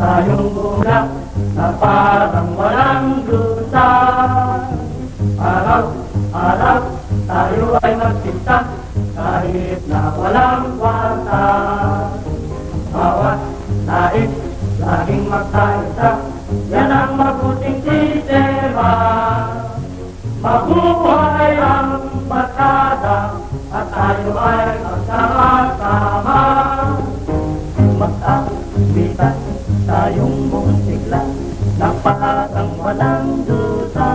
Tayong bulak na parang walang dusa. Araw-araw tayo ay magkita kahit na walang kwarta. Bawat nais laging magkaisa, yan ang mabuting sistema. Mabuhay ang barkada at tayo ay magsama-sama. Magkabitan tayong muntikla na parang walang dusa.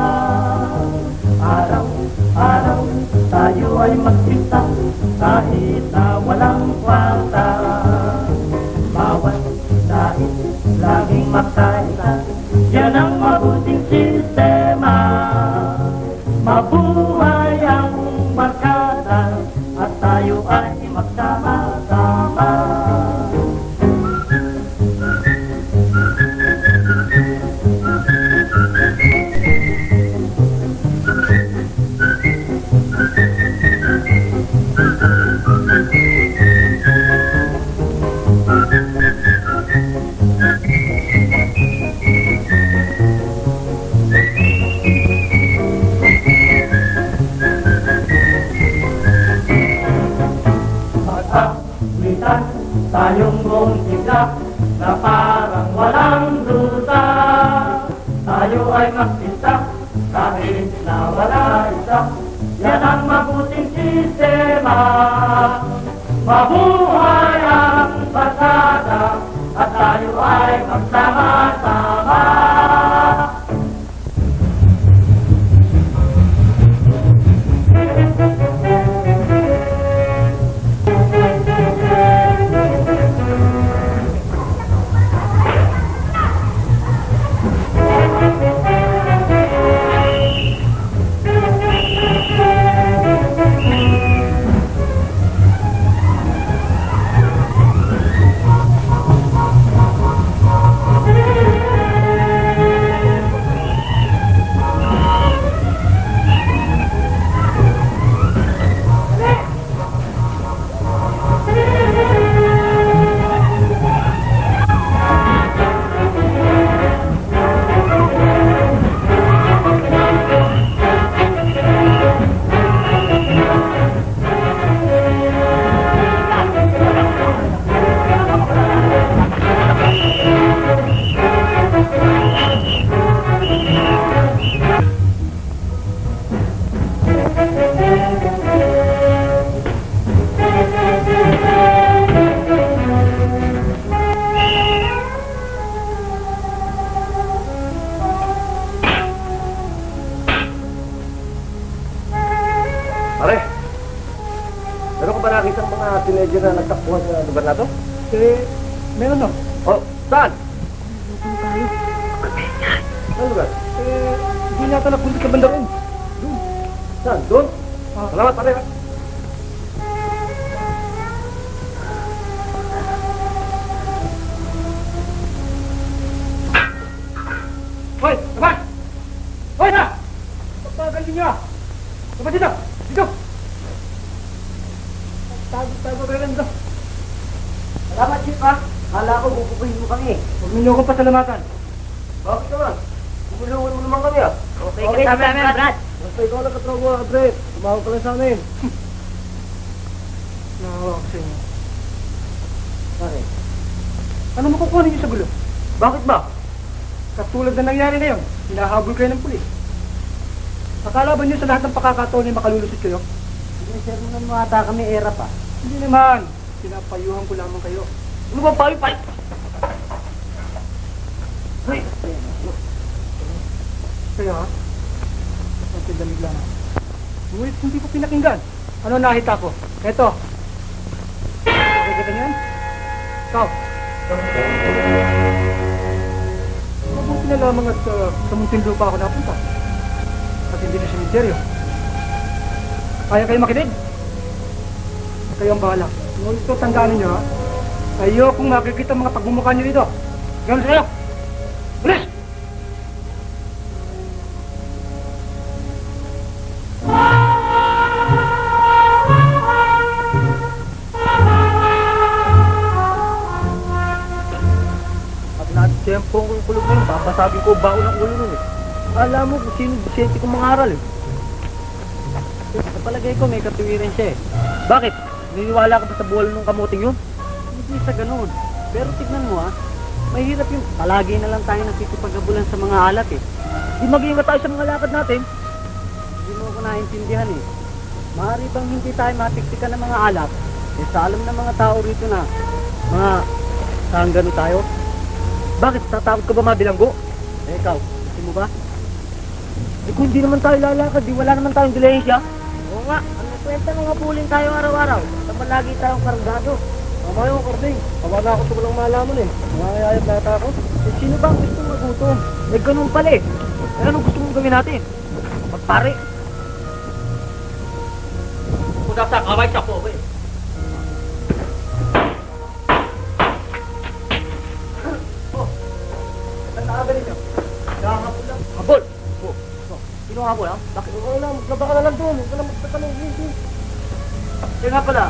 Araw-araw tayo ay magkita kahit na walang kwarta. Bawat dahil laging magkaisa, yan ang mabuting sistema. Mabuhay ang barkada at tayo ay magsama-sama. Tayong muntikla na parang walang dusa. Tayo ay magkita kahit na wala isa, yan ang mabuting sistema. Mabuhay ang barkada at tayo ay magsama-sama. Teenager na nagtakbuhan sa lugar na to? Meron no? Oh, saan? Doon tayo. Saan lugar? Hindi nata napunta sa banda rin. Doon. Saan? Doon? Salamat, pare. Hoy! Sabat! Hoy na! Pagpagal ninyo ah! Sabat dito! Dito! Tago kayo lang dito. Salamat, Chief, ha? Kala ko bubukuhin mo kami. Huwag ninyo akong pasalamatan. Bakit naman? Bumulungan mo naman kami, ah. Okay ka sa amin, Brad. Basta ikaw lang katrabaho, Andre. Tumawag ka lang sa amin. Nahawa ko sa inyo. Bakit? Ano makukuha ninyo sa gulo? Bakit ba? Katulad na nangyari ngayon, hinahabol kayo ng pulis. Akala ba niyo sa lahat ng pakakataon ay makalulusot kayo? Hindi, sir, naman mata kami era pa. Hindi naman. Pinapayuhan ko lamang kayo. Ano ba payo? Hoy! Kaya, ang lamig lang. Ngunit hindi ko pinakinggan. Ano nakita ko? Eto. Nakikita niyan? Ikaw. Mabuti na lamang at sa Muntinlupa pa ako napunta. At hindi na simenteryo. Kaya kayo makinig? Kayo ang bahala. Ngunit ito, tandaan ninyo ha. Ayokong makikita mga pagmumukha nyo dito. Ganun sa'yo. Bilis! Siyempre kung kulog na yun, babasagin ko baon ng ulo nun eh. Alam mo kung sino Vicente kong mangaral eh. Sa palagay ko may katuwiran siya eh. Bakit? Niniwala ka ba sa buwal ng kamuting yun? Hindi sa ganun. Pero tignan mo mahirap yung palagi na lang tayo nakikipagabulan sa mga alat eh. Di mag-iingat tayo sa mga lakad natin. Hindi mo ko naintindihan eh. Maaari bang hindi tayo matiktikan ng mga alat? Eh sa alam ng mga tao rito na mga tanggano tayo. Bakit? Tatakot ka ba mabilanggo? Eh ikaw, gusto mo ba? Eh kung hindi naman tayo lalakad, di wala naman tayong dilensya. Oo nga, ang kwenta mga pulin tayo araw-araw. Naman lagi tayong kargado. Tama yung karding. Kawaga ako sa walang malaman eh. Nangangayayat nata ako. Eh sino ba ang gusto magutom? Eh ganun pala eh. Eh anong gusto mong gawin natin? Magpare. Kung nasa kamay siya po eh. Nakagaling niyo. Nakakapul lang. Habol! Sino nga habol, ha? Bakit? Wala, maglaba ka na lang doon. Huwag ka na magtatanong. Kaya nga pala,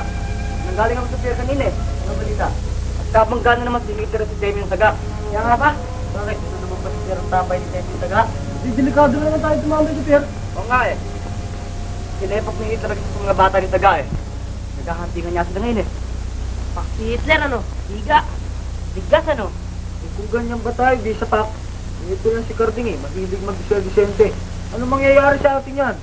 nanggaling ako sa pier kanina eh. Ano balita? At kabangga na naman sinitira si Demi yung taga. Kaya nga ba? Bakit? Ano naman ba si pier ang tapay ni Demi yung taga? Di delikado na naman tayo tumambay sa pier. Oo nga eh. Sinepak ni Hitler sa mga bata ni taga eh. Naghahantingan niya sila ngayon eh. Si Hitler ano? Higa. Bigas ano? Eh, kung ganyan ba tayo, di sapak. Ito lang si Carding eh, mahilig mag-Vicente. Ano mangyayari sa atin yan?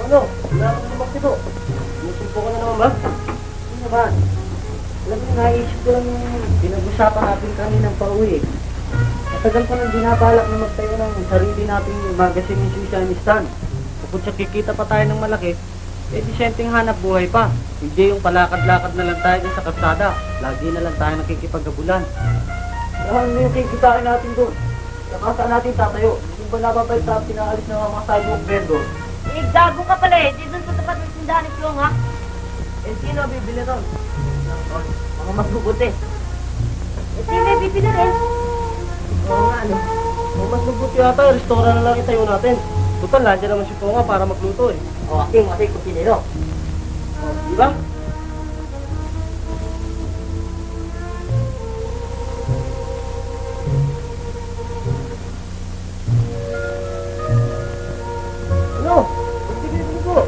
Ano? Wala ka naman ito. Musimpo ka na naman ba? Ano naman? Alam mo, naisip ko lang yung pinag-usapan natin kaninang pauwi. Matagal ko nang binabalak na magtayo ng sarili nating magazine ng Susan Stan. Bukod sa kikita pa tayo ng malaki, eh disenteng hanap buhay pa. Hindi yung palakad-lakad na lang tayo dyan sa kalsada. Lagi na lang tayo nakikipagabulan. Ano yung kikitain natin doon? Saka saan natin tatayo? Hindi ba nababay sa pinaalis ng mga sidewalk vendor? Eh, gago ka pala eh. Di dun sa tapat ng tindahan ni Flong ha? Eh, sino bibili ron? Mga masbubuti. Eh, sino bibili rin? Oo nga, ano? Kung mas mabuti yata, restaurant na lang itayo natin. Total, nandiyan naman si Ponga para magluto eh. O, aking kusinero. Di ba? Ano? Hindi ko.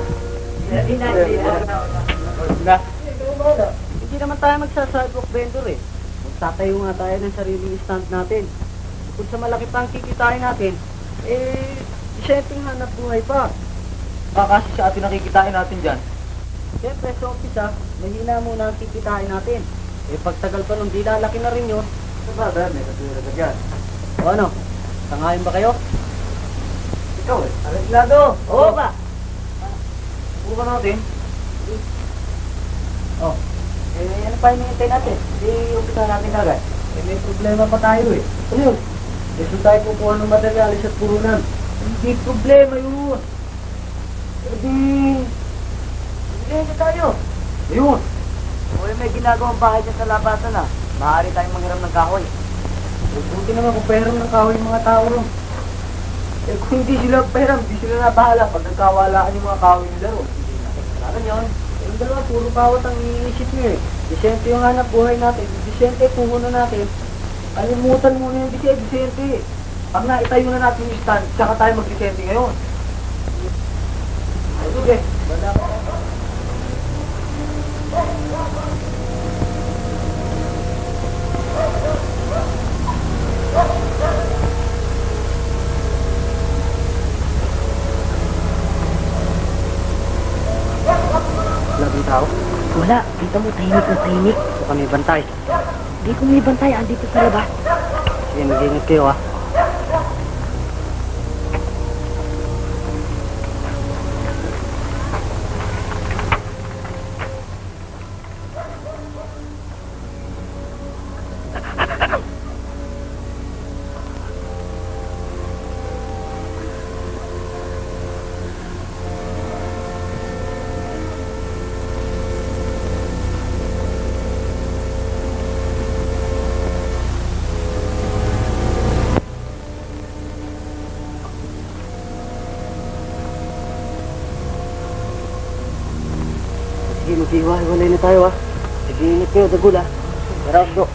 Hindi naman tayo magsa-sidewalk vendor eh. Magtatayo nga tayo ng sariling stand natin. Kung sa malaki pang kikitain natin, eh, siyempre hanap buhay pa. Baka kasi sa atin nakikitain natin dyan. Siyempre, sa umpisa, mahina muna ang kikitain natin. Eh, pagtagal pa nung di lalaki na rin yun, sabagay, may katulad ka dyan. O ano, sangayon ba kayo? Ikaw eh, Arreglado! Oo ba? Buka natin. Oh, eh, ano pa hinihintay natin? Hindi umpisa natin kagad. Eh, may problema pa tayo eh. Ano yun? Gusto tayo kukuha ng materialis at purunan. Hindi problema yun. Hindi na tayo. Ayun. O may ginagawang bahay dyan sa labasan na. Maaari tayong manghiram ng kahoy. Buti naman kung pairam ng kahoy yung mga tao ron. Eh kung hindi sila pairam, hindi sila nabahala pag nagkawalaan yung mga kahoy nila ron. Kasalanan yun. Eh yung dalawa, puro bawat ang iniisip nyo eh. Disente yung hanap buhay natin. Disente puhunan natin. Kalimutan muna yung Vicente. Pag naitayo na natin yung stand, tsaka tayo mag-Vicente ngayon. Sige, banda ko. Wala bang tao? Wala. Dito mo, tahimik na tahimik. So kami bantay. Hindi ko may bantay. Andito sa labas. Sige, mag-ingat kayo ah. Sige, mag-iwan na tayo, ha? Sige, ingat kayo, Dagul, ha? Tara, Osdo.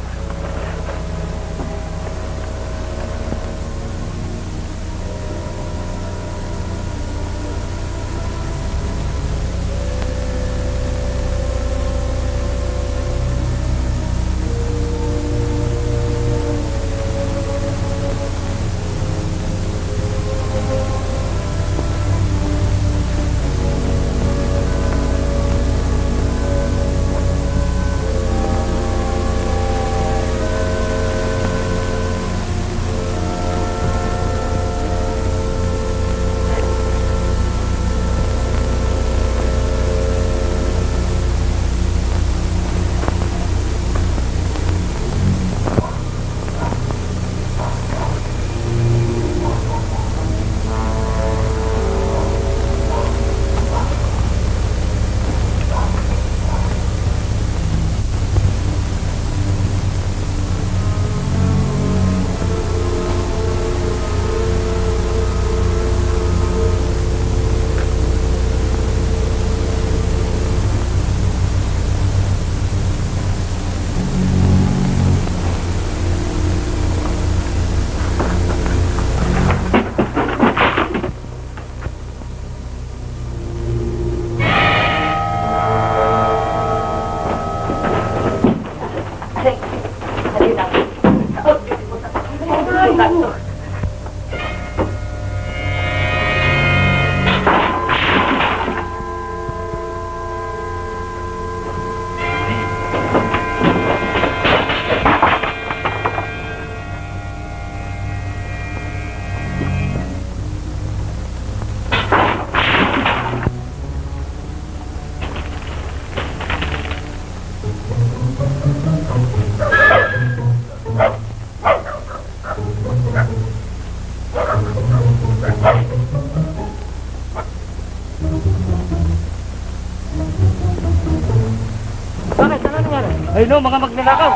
Bakit? Ano nangyari? Ay, no, mga magnanakaw.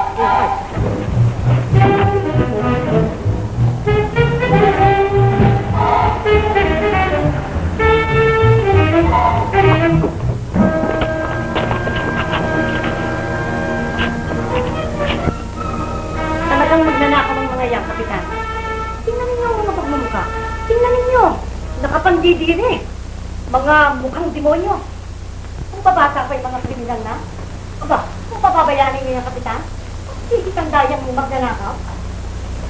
Talagang magnanakaw ng mga yan, Kapitan. Tingnan ninyo ang mga pagmumukha. Tingnan ninyo. Nakapandidiri. Mga mukhang demonyo. Kung babasa pa yung mga kriminal na, aba, kung papabayaan ninyo yung Kapitan, sisitang dayang yung magnanakaw.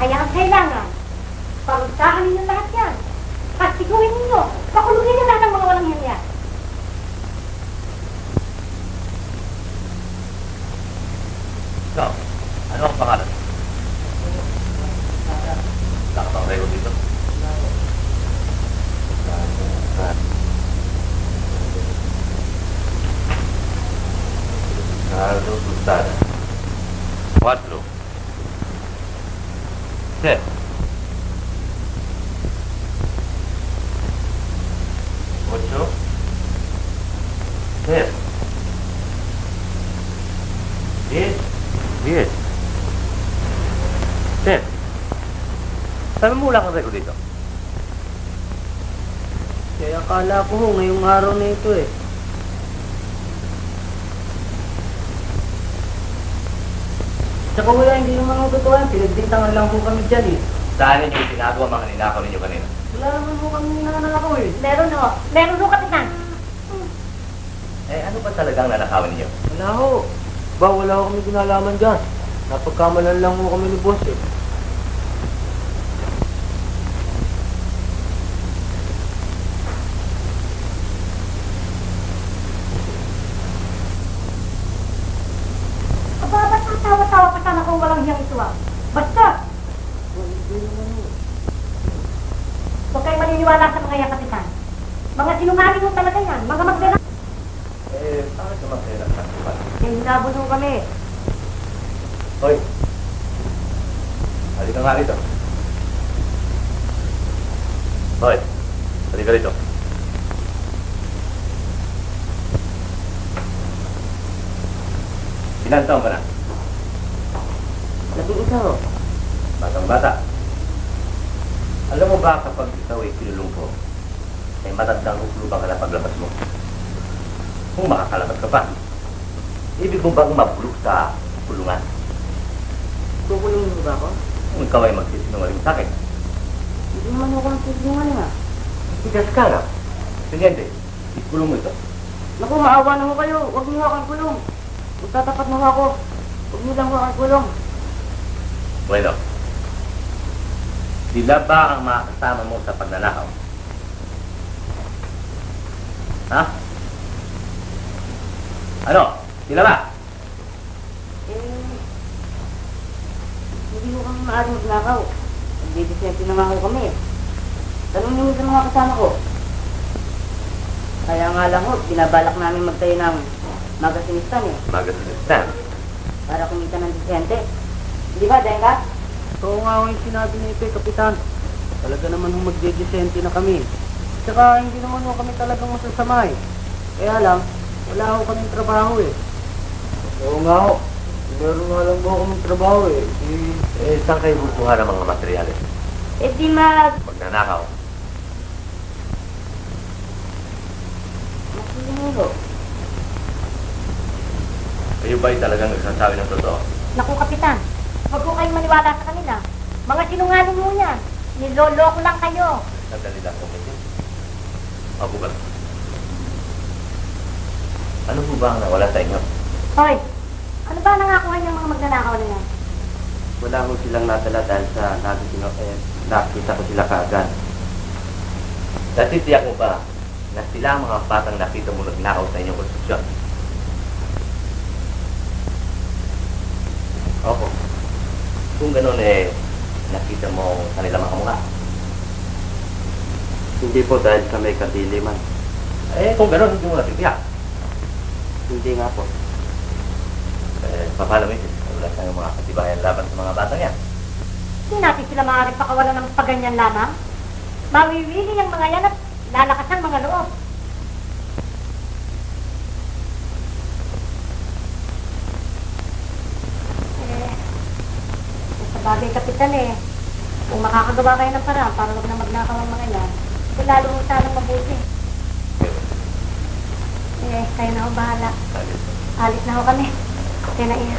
Kaya ang kailangan, parusahan ninyo lahat yan. Kastiguhin ninyo. Pakulungin ninyo lahat ng mga walang yan. Ikaw, ano ang pangalan? Nakatang record dito. Carlos Sultana. 4. Sir. 8. Sir. 10. 10. Sir. Sabi mo wala kang record dito? Kaya akala ko ho, ngayong araw na ito eh. Tsaka wala, hindi naman ako totoo yan. Pinagbintangan lang po kami dyan eh. Saan ninyo ginagawa mga ninakaw ninyo kanina? Wala naman po kami nananakaw eh. Meron ho. Meron ho, Kapitan. Eh, ano ba talagang nanakawan ninyo? Wala ho. Ba, wala ho kami ginalaman dyan. Napagkamalan lang ho kami ni boss eh. Aba, ba't tatawa-tawa pa sana kung walang hiyang ito ah? Basta! Huwag kayo maniniwala sa mga yan, Kapitan. Mga sinungaling ho talaga yan. Mga magdala. Eh, bakit naman kayo nagtatupan? Hinabon ho kami. Hoy! Halika nga rito. Hoy! Halika rito. Ilan taon ka na? Nag-iisa ho. Batang bata. Alam mo ba kapag ikaw ay kinulong ko, ay matandang hukluban ka na paglabas mo? Kung makakalabas ka pa. Ibig mo bang mabulok sa kulungan? Kukulong mo ba ako? Kung ikaw ay magsisinungaling sa akin. Hindi naman ako nagsisinungaling ah. Tigas ka na. Teniente, ikulong mo ito. Naku, maawa na ho kayo. Huwag niyo akong kulong. Magtatapat na ho ako. Huwag niyo lang ho akong kulong. Bueno, sila ba ang makasama mo sa pagnanakaw? Ha? Ano? Sila ba? Hindi ho kami maaaring magnakaw. Nagdidisente na nga ho kami. Tanong niyo sa mga kasama ko. Kaya nga lang ho, binabalak namin magtayo ng magasinistan eh. Magasinistan. Para kumita ng disente. Hindi ba, Denga? Oo nga ho yung sinabi ni Ipe, Kapitan. Talaga naman ho magdidisente na kami. Tsaka hindi naman ho kami talagang masasama eh. Kaya lang, wala ho kaming trabaho eh. Oo nga ho. Meron nga lang po akong trabaho eh. Saan kayo kukuha ng mga materyales? Eh di Magnanakaw. Makinig ho. Kayo ba'y talagang nagsasabi ng totoo? Naku, Kapitan, huwag ko kayong maniwala sa kanila. Mga sinungaling mo yan. Niloloko lang kayo. Sandali lang po medyo. Ako ba? Ano po ba ang nawala sa inyo? Hoy, ano ba nangakuha niyang mga magnanakaw na yan? Wala ho silang nadala dahil sa nakita ko sila kaagad. Natitiyak mo ba na sila ang mga batang nakita mo nagnakaw sa inyong konstruksyon? Opo. Kung gano'n nakita mo kanila mga mukha? Hindi po dahil sa may kadiliman. Kung gano'n, hindi mo natitiyak. Hindi nga po. Paano mo ito? Wala tayong mga katibayan laban sa mga batang yan. Hindi natin sila maaaring pakawalan ng paganyan lamang. Mawiwili ang mga yan at lalakas ang mga loob. Sa bagay, Kapitan kung makakagawa kayo ng paraan para wag na magnakaw ang mga yan, lalo mo sanang mabuti. Kayo na ho bahala. Alis na ho kami. Kaya na iya.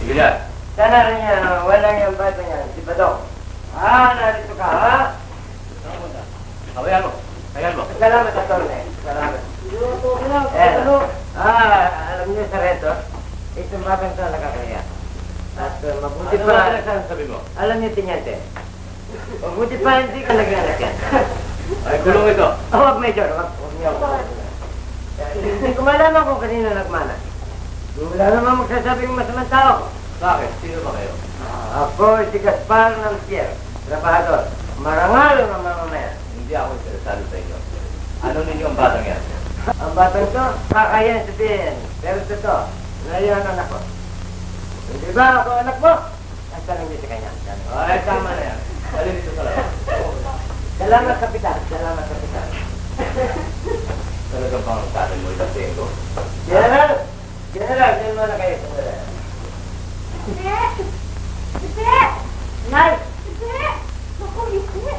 Sige yan. Sana rin yan, walang yung bata niyan, si Badong. Narito ka, ha? Kawayan mo. Kayan mo. Salamat, Atty. Salamat. Alam niyo sa reto, itong batang ito nakakaya. At mabuti Ano pa, ba sabi mo? alam niyo, Tinyente, mabuti pa hindi ka naglalagyan. Ay, kulong ito. Huwag, Major, huwag niyo ako. Hindi ko malaman kung kanino nagmana. Wala naman magsasabing masamang tao. Bakit? Sino ba kayo? Ako si Gaspar ng Pierre, trabahador. Marangal ng mamamayan. Hindi ako interesado sa inyo. Ano ninyo ang batang yan? Ang batang to, kakayan sabihin. Pero totoo, ngayon ang anak ko. Hindi ba ako anak mo? Ang tanong niyo sa kanya. Ay, tama na yan. Alin dito sa lahat. Salamat, Kapitan. Salamat, Kapitan. Talagang pang tatay mo itasin ko. General! General, dyan muna kayo. Ite! Ite! Nay! Ite! Naku, Ite!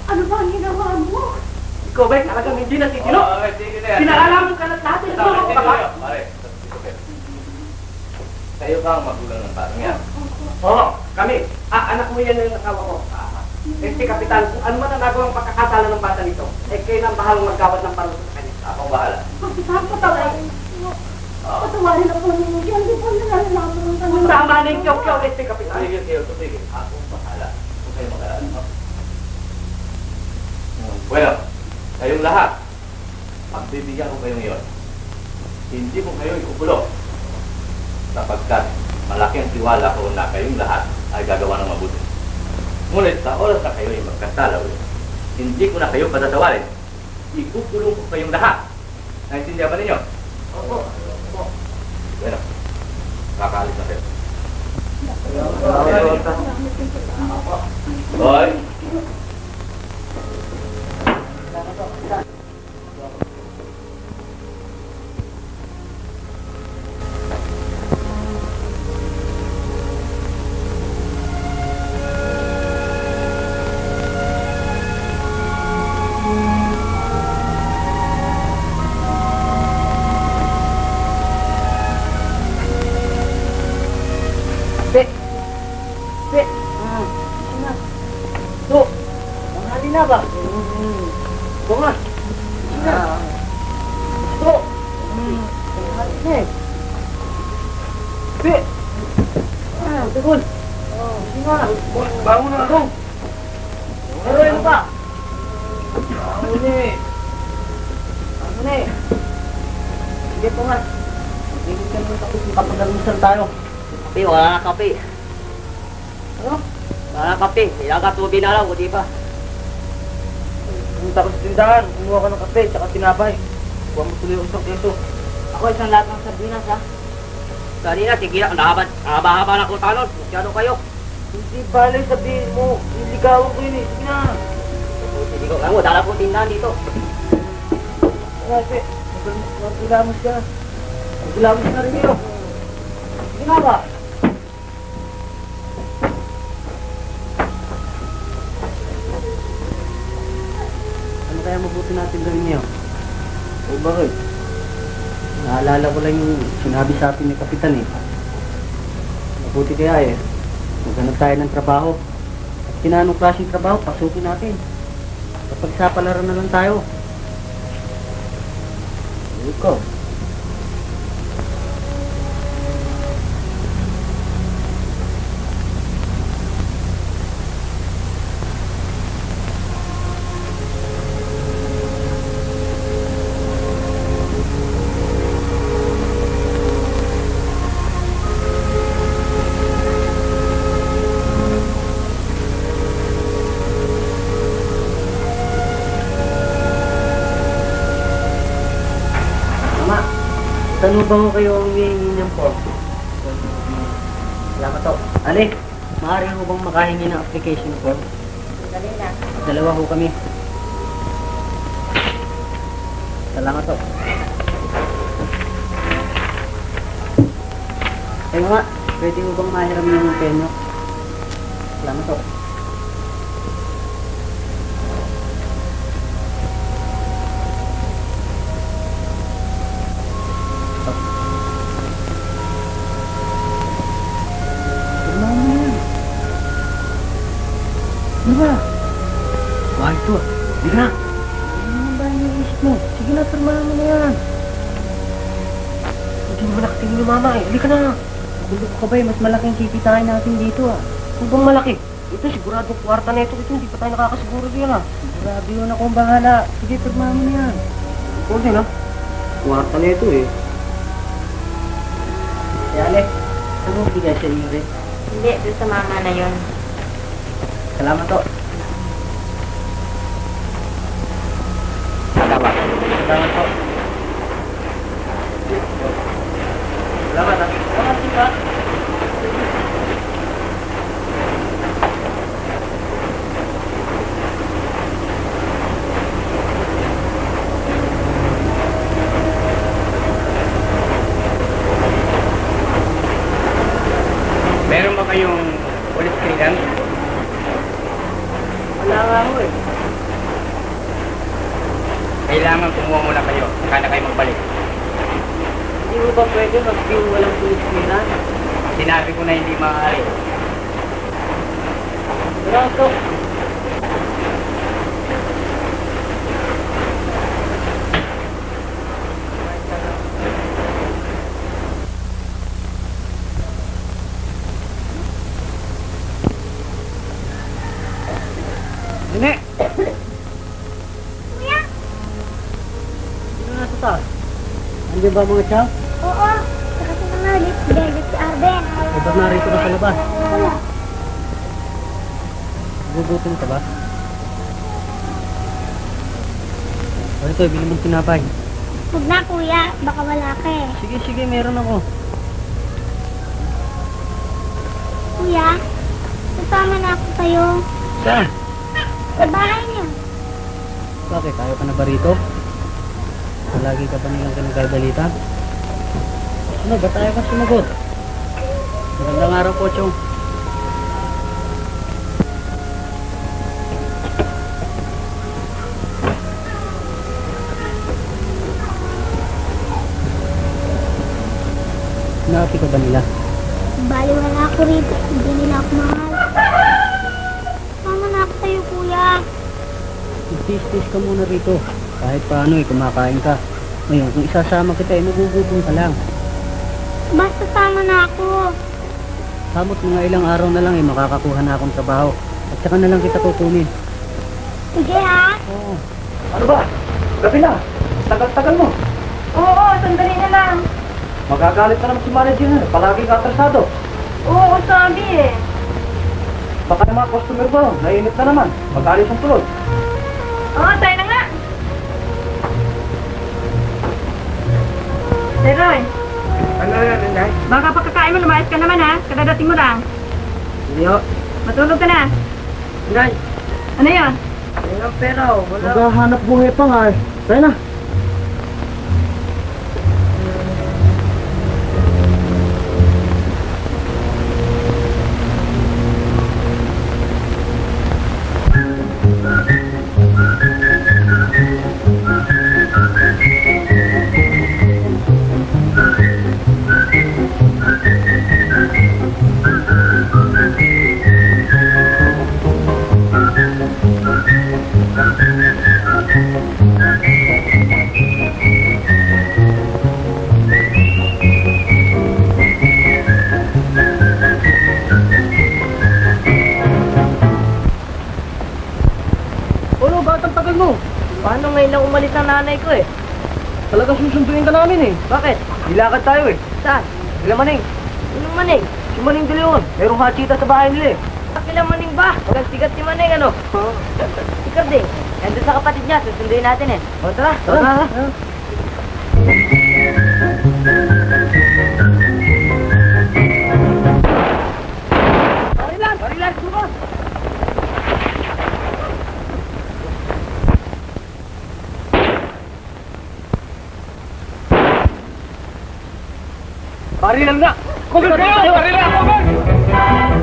Ano ba ang ginawa mo? Ikaw ba'y talagang hindi natitino? Ay, sige na yan. Pinakalaman ka na natin. Ito Tama, ako sige pa. na yan. Pare, okay. Kayo ba ang magulang ng batang yan? Oo, kami. Anak mo yan yung nakawa ko. Si Kapitan, kung ano man ang nagawang pagkakasala ng bata nito, kayo na ang bahalang magkawat ng parusa sa kanya. Akong bahala. Kapitan, patawarin. Patawarin ako ninyo. Hindi po nalalaman ng tanong. Tama na yung kyaw-kyaw, si Kapitan. Sige, kayo, sige. Akong bahala. Kung kayo mag-alala. Bueno, kayong lahat, pagbibigyan ko kayo ngayon. Hindi ko kayo ikukulong. Sapagkat malaki ang tiwala ko na kayong lahat ay gagawa ng mabuti. Ngunit sa oras na kayo ay magkasalaw, hindi ko na kayo patatawarin. Ikukulong ko kayong lahat. Naintindihan ba ninyo? Opo. Bueno, kakaalis na kayo. Hoy! Eh. Pi! Ah, Tegol. Oh, sige nga. Bangon na ako. Pero ano ba? Bangon eh. Bangon eh. Sige po nga. Tingin ka naman tapos makapag-almusal tayo. Kape, wala na kape. Ano? Wala na kape. Kailangan tubig na lang, o di ba? Pumunta ko sa tindahan. Kumuha ka ng kape, tsaka tinapay. Kuha mo tuloy yung isang keso. Ako isang lahat ng sardinas, ha? Kanina, sige na, nakahaba-haba na ko tanon. Masyado kayo. Hindi balay sabihin mo. Niligawan ko yun eh. Sige na. Hindi ko, alam mo, dala ko tindahan dito. Kasi, magulamos ka. Magulamos na rin yun. Sige na ba? Ano kaya mabuti natin gawin niyo? O bakit? Naalala ko lang yung sinabi sa atin ni Kapitan eh. Mabuti kaya eh. Maghanap tayo ng trabaho. At kinanong klaseng trabaho, pasukin natin. Kapag sa palaran na lang tayo. Ikaw. Saan ba ko kayo ang hihingi niyan po? Salamat po. Ali, maaari ko bang makahingi ng application po? Dali na. Dalawa ho kami. Salamat po. Kayo nga, pwede ko bang mahiram yung penyo? Salamat po. Ano ba? Wah, ito. Hindi na. Ano ba yung isip mo? Sige na, pirmahan mo na yan. Hindi mo nakatingin yung mama eh. Halika na. Bulok ka ba eh? Mas malaking kikitain natin dito ah. Kung bang malaki? Ito, sigurado kwarta na ito. Ito, hindi pa tayo nakakasiguro diyan ah. Sigurado yun akong bahala. Sige, pirmahan mo na yan. Ito din ah. Kwarta na ito eh. Kaya Ale, ano mo bigay sa iyo rin? Hindi, doon sa mama na yun. Salamat to. Salamat. Salamat to. Salamat ha. Salamat kita. Meron ba kayong police clearance? Wala nga ako eh. Kailangan kumuha muna kayo. Saka na kayo magbalik. Hindi mo ba pwede mag-view walang police clearance? Sinabi ko na hindi maaari. Grato. Nene! Kuya? Sino nasa taas? Nandiyan ba mga chow? Oo. Saka si mga David si Arben. Eh, ba't narito ka sa labas? Wala. Gugutom ka ba? O ito, bili mong tinapay. Huwag na kuya. Baka wala ka eh. Sige, sige, meron ako. Kuya, sasama na ako sa'yo. Saan? Sa bahay niyo. Bakit? Ayaw ka na ba rito? Lagi ka ba nilang kinagagalitan? Ano, ba't ayaw ka sumagot? Magandang araw po, Chong. Naapi ka ba nila? Bali wala ako rito. Hindi nila ako mahal. Sama na ako sa'yo kuya. Mag-tis-tis ka muna rito. Kahit paano kumakain ka. Ngayon, kung isasama kita, magugutom ka lang. Basta sama na ako. Samot mga ilang araw na lang makakakuha na akong trabaho. At saka na lang kita kukunin. Sige ha? Oo. Ano ba? Gabi na. Tagal-tagal mo. Oo, sandali na lang. Magagalit na naman si manager na. Palagi ka atrasado. Oo, sabi eh. Baka yung mga customer ko, nainit na naman. Mag-alis ang tulog. Oo, tayo na nga. Teroy, Ano yan, Inday? baka pagkakain mo, lumayas ka naman ha. Kadadating mo lang. Hindi ho. Matulog ka na. Inday, Ano yun? yun ang pera ho. Wala. Maghahanap buhay pa nga eh. Tayo na. Ano, bakit ang tagal mo? Paano ngayon lang umalis ang nanay ko eh? Talagang susunduin ka namin eh. Bakit? Nilakad tayo eh. Saan? Sila Maning. Sinong maning? Si Maning De Leon. Merong hachita sa bahay nila eh. Kailang maning ba? Walang sigat si maning ano? Sikat din. Nandun sa kapatid niya, susunduin natin eh. O tara, tara. Barilan! Barilan! Suko! Barilan na! Cover kayo! Barilan! Cover!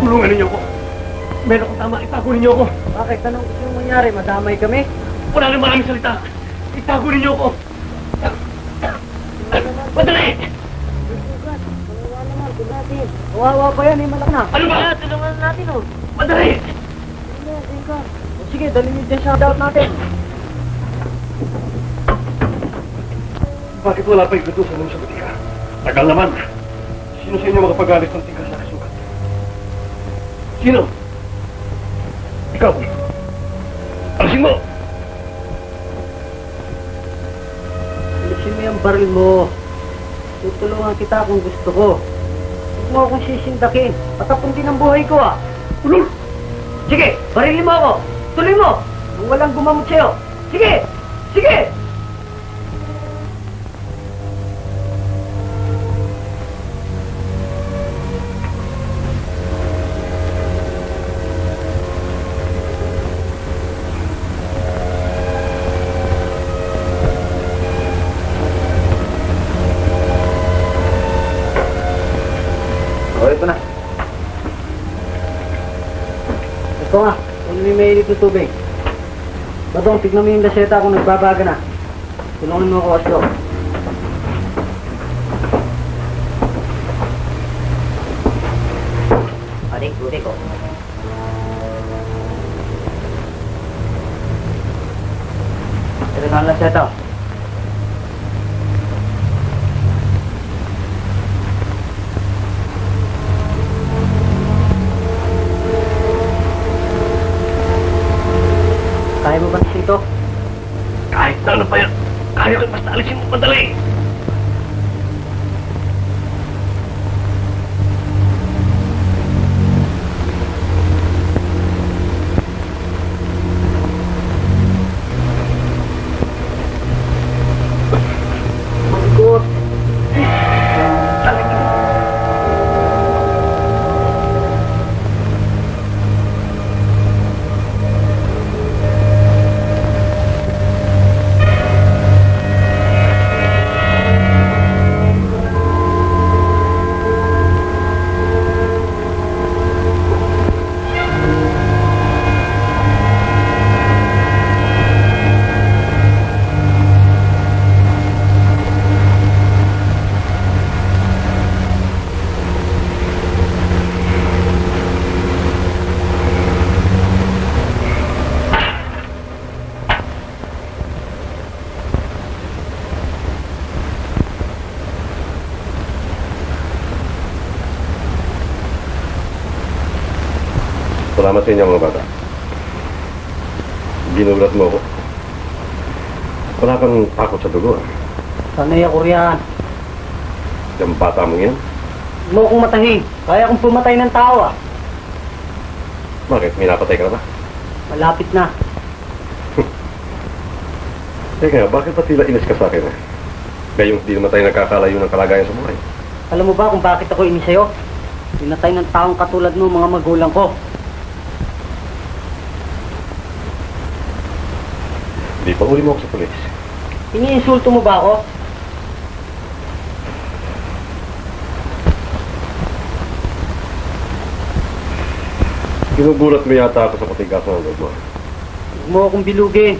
Tulungan ninyo ko. Meron ko tama, itago ninyo ko. Bakit? Anong gusto mong mangyari? Madamay kami? Wala rin maraming salita. Itago ninyo ko. Madali! Kawawa pa yan eh, malak na. Ano ba? Tulungan natin oh. Madali! Sige, dali niyo dyan sa doubt natin. Bakit wala pa yung gutusan mo sa butika? Tagal naman. Sino sa inyo makapagalit ng tingkas na kasukat? Sino? Ikaw. Alisin mo! Alisin mo yung baril mo. Tutulungan kita kung gusto ko. Huwag mo akong sisindakin. Patapon din ang buhay ko ah. Ulul! Sige, barilin mo ako. Tuloy mo. Nung walang gumamot sa'yo. Sige! Sige! O, ito na. Ito nga, kung may mainit na tubig. Badong, tignan mo yung laseta kung nagbabaga na. Tulungan mo ako, Oslo. Adik, buti ko. Ito na ang laseta. Kaya mo ba ito? Kahit na ano pa yan, kaya ko basta alisin mo madali. Magot. Salamat sa inyo mga bata. Ginulat mo ako. Wala kang takot sa dugo. Sanay ako riyan. Yung bata mo yan. Huwag mo akong matahin. Kaya akong pumatay ng tao ah. Bakit? May napatay ka na ba? Malapit na. Teka, bakit pa tila inis ka sa akin? Gayong di naman tayo nagkakalayo ng kalagayan sa buhay. Alam mo ba kung bakit ako inis sa'yo? Pinatay ng taong katulad mo mga magulang ko. Di pa uli mo ako sa pulis. Iniinsulto mo ba ako? Ginugulat mo yata ako sa patigas ng loob mo. Huwag mo akong bilugin.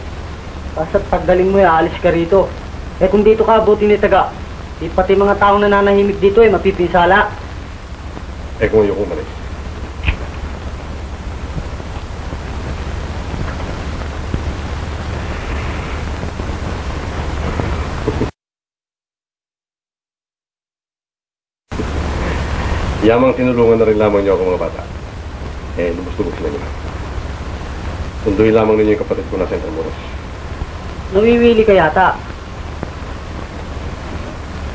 Basta taggaling mo, aalis ka rito. Eh kung dito ka, buti ni taga. Di pati mga taong nananahimik dito mapipinsala. Eh kung ayoko umalis. Yamang tinulungan na rin lamang niyo ako mga bata. Eh, lubos-lubos sila niyo. Sunduin lamang ninyo yung kapatid ko na Santa Moros. Nawiwili ka yata.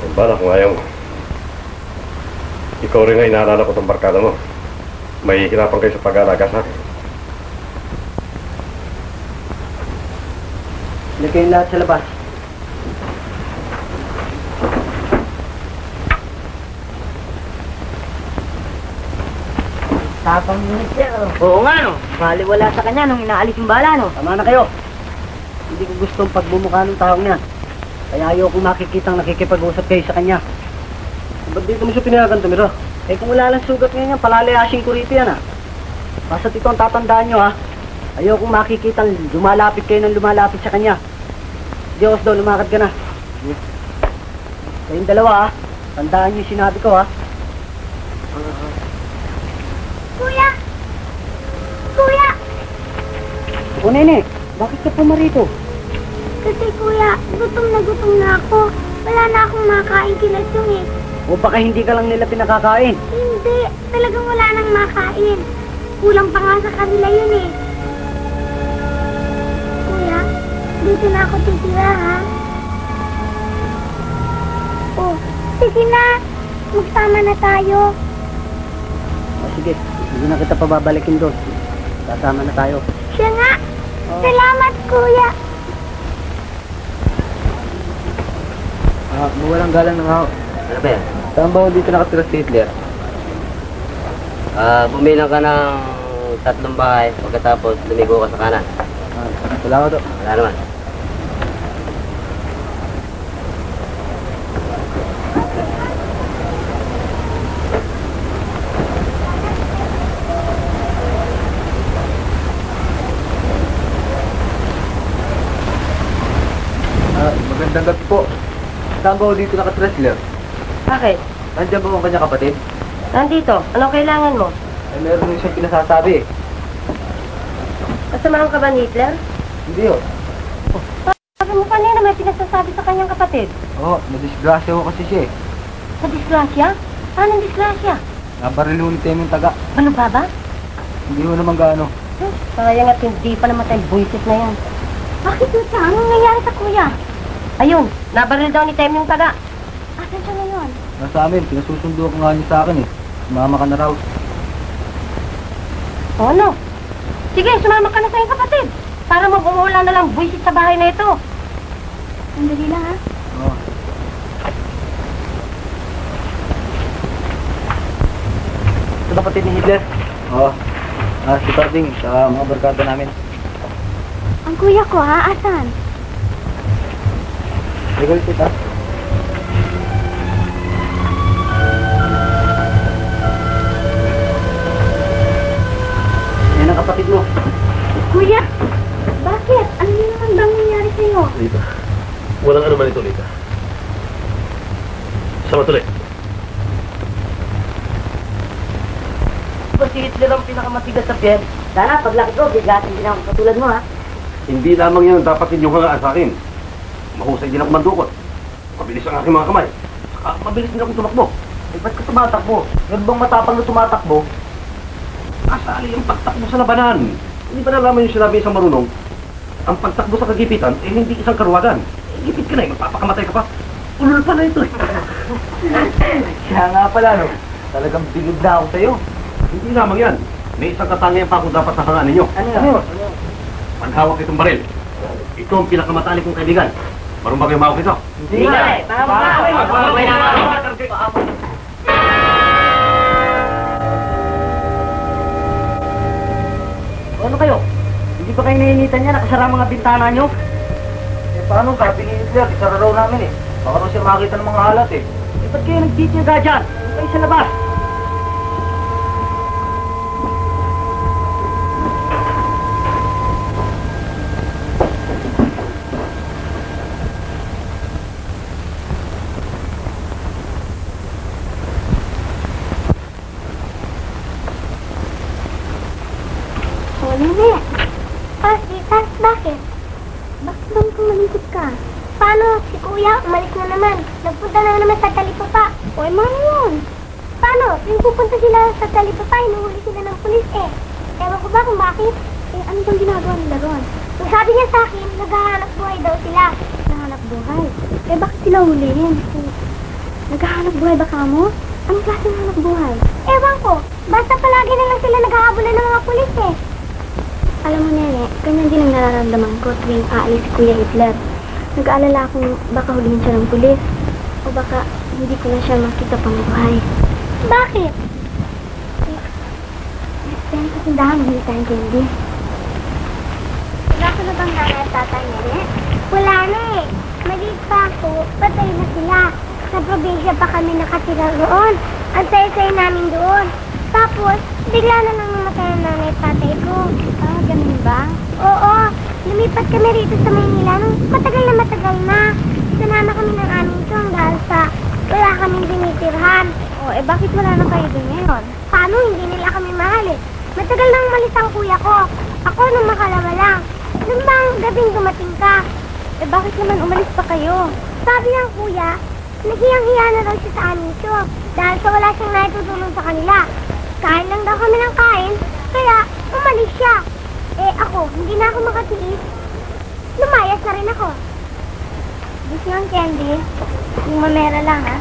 Ang bala kung ayaw mo. Ikaw rin nga inaalala ko itong barkada mo. May hirapan kayo sa pag-aalaga sa akin. Hindi kayong lahat sa labas. Tapang yun siya. Oo nga no. Baliwala sa kanya nung inaalis yung bala, no? Tama na kayo. Hindi ko gustong pagbumukha ng taong yan. Kaya ayaw kong makikitang nakikipag-usap kayo sa kanya. Ba't dito mo siya pinayagan tumira? Eh kung wala lang sugat ngayon yan, palalayasin ko rito yan ah. Basta't ito ang tatandaan nyo ah. Ayaw kong makikitang lumalapit kayo ng lumalapit sa kanya. Diyos daw, lumakad ka na. Kayong dalawa ah. Tandaan nyo yung sinabi ko ah. Kuya! Kuya! O nene, bakit ka pumarito? Kasi kuya, gutom na ako. Wala na akong makain kila Chong eh. O baka hindi ka lang nila pinakakain? Hindi, talagang wala nang makain. Kulang pa nga sa kanila yun eh. Kuya, dito na ako titira ha. Oh, sige na. Magsama na tayo. O sige, hindi na kita pababalikin doon. Sasama na tayo. Siya nga. Salamat kuya. Mawalang galang ng ako. Ano ba yan? Saan ba dito nakatira si Hitler? Bumilang ka ng 3 bahay, pagkatapos lumigo ka sa kanan. Wala ko to. Wala naman. Saan ba ako dito nakatresler? Bakit? Nandiyan ba ang kanyang kapatid? Nandito. Anong kailangan mo? Ay, meron din siyang pinasasabi eh. Kasamahan ka ba ni Hitler? Hindi oh. Sabi mo kanina may pinasasabi sa kanyang kapatid. Oo, nadisgrasya ko kasi siya eh. Sa disgrasya? Paano disgrasya? Nabarilo ni Temeng Taga. Ano ba ba? Hindi mo naman gaano. Sayang at hindi pa namatay buisit na yan. Bakit ito? Anong nangyari sa kuya? Ayun, nabaril daw ni Tem yung Taga. Asan siya ngayon? Nasa amin, pinasusundo ko nga niya sa akin eh. Sumama ka na raw. O ano? Sige, sumama ka na sa iyong kapatid. Para mag-umuulan na lang buisit sa bahay na ito. Sandali lang ha. Oo. Ito kapatid ni Hitler? Oo. Si Carding, sa mga barkada namin. Ang kuya ko ha, asan? Legal kita. Yan ang kapatid mo. Kuya, bakit? Ano naman bang nangyari sa'yo? Lita, walang ano man ito, Lita. Sama tuloy. Ba si Hitler ang pinakamatigas sa piyan? Sana, paglaki ko, bigatin din ako katulad mo ha. Hindi lamang yan dapat inyong hangaan sa akin. Mahusay din ako mandukot. Mabilis ang aking mga kamay. Saka mabilis din akong tumakbo. Eh, ba't ka tumatakbo? Meron bang matapang na tumatakbo? Asali ang pagtakbo sa labanan. Hindi ba nalaman yung sinabi isang marunong? Ang pagtakbo sa kagipitan, eh hindi isang karuwagan. Eh, gipit ka na eh, magpapakamatay ka pa. Ulul pa na ito eh. Kaya nga pala, no? Talagang bigod na ako sa'yo. Hindi lamang yan. May isang katangian pa akong dapat nahangaan ninyo. Ano yun? Paghawak itong baril. Ito ang pinakamatalik kong kaibigan. Marunong ba kayo mahawak ito? Hindi nga eh. Ano kayo? Hindi pa kayo nainitan niya, nakasara ang mga bintana niyo? Eh, paano sabi ni Hitler? Isara raw namin eh. Baka raw siya makakita ng mga halat eh. Eh, ba't kayo nagtitiyaga dyan? Ano kayo sa labas? O, Nene. Sweetheart, bakit? Bakit bang pumalikot ka? Paano? Si kuya, umalis na naman. Nagpunta na naman sa Talipapa. O, mano yun? Paano? Yung pupunta sila sa Talipapa, hinuhuli sila ng pulis eh. Ewan ko ba kung bakit? Eh, ano bang ginagawa nila ron? Kung sabi niya sa akin, naghahanap buhay daw sila. Naghahanap buhay? Eh, bakit sila hulihin? Naghahanap buhay ba kamo? Anong klase ng hanap buhay? Ewan ko. Basta palagi na lang sila naghahabulan ng mga pulis eh. Alam mo, Nene, ganyan din ang nararamdaman ko tuwing aalis si Kuya Hitler. Nag-aalala akong baka hulihin siya ng pulis. O baka hindi ko na siya makita pang buhay. Bakit? Kaya sa tindahan, hindi tayong candy. Wala ko na bang nanay at tatay, Nene? Wala na eh. Maliit pa ako, patay na sila. Sa probinsya pa kami nakatira roon. Ang saya-saya namin doon. Tapos, bigla na lang namatay ang nanay at tatay ko. Ah, ganun ba? Oo. Lumipat kami rito sa Maynila nung matagal na. Sinama kami ng aming chong dahil sa wala kaming dinitirhan. Oh, eh bakit wala na kayo doon ngayon? Paano? Hindi nila kami mahal eh. Matagal nang umalis ang kuya ko. Ako nung makalawa lang. Nung bang gabing dumating ka? Eh bakit naman umalis pa kayo? Sabi ng kuya, naghiyang-hiya na daw siya sa aming chong dahil sa wala siyang naitutulong sa kanila. Kain lang daw kami ng kain, kaya umalis siya. Eh ako, hindi na ako makatiis. Lumayas na rin ako. Gusto ng candy? Yung mamera lang, ha?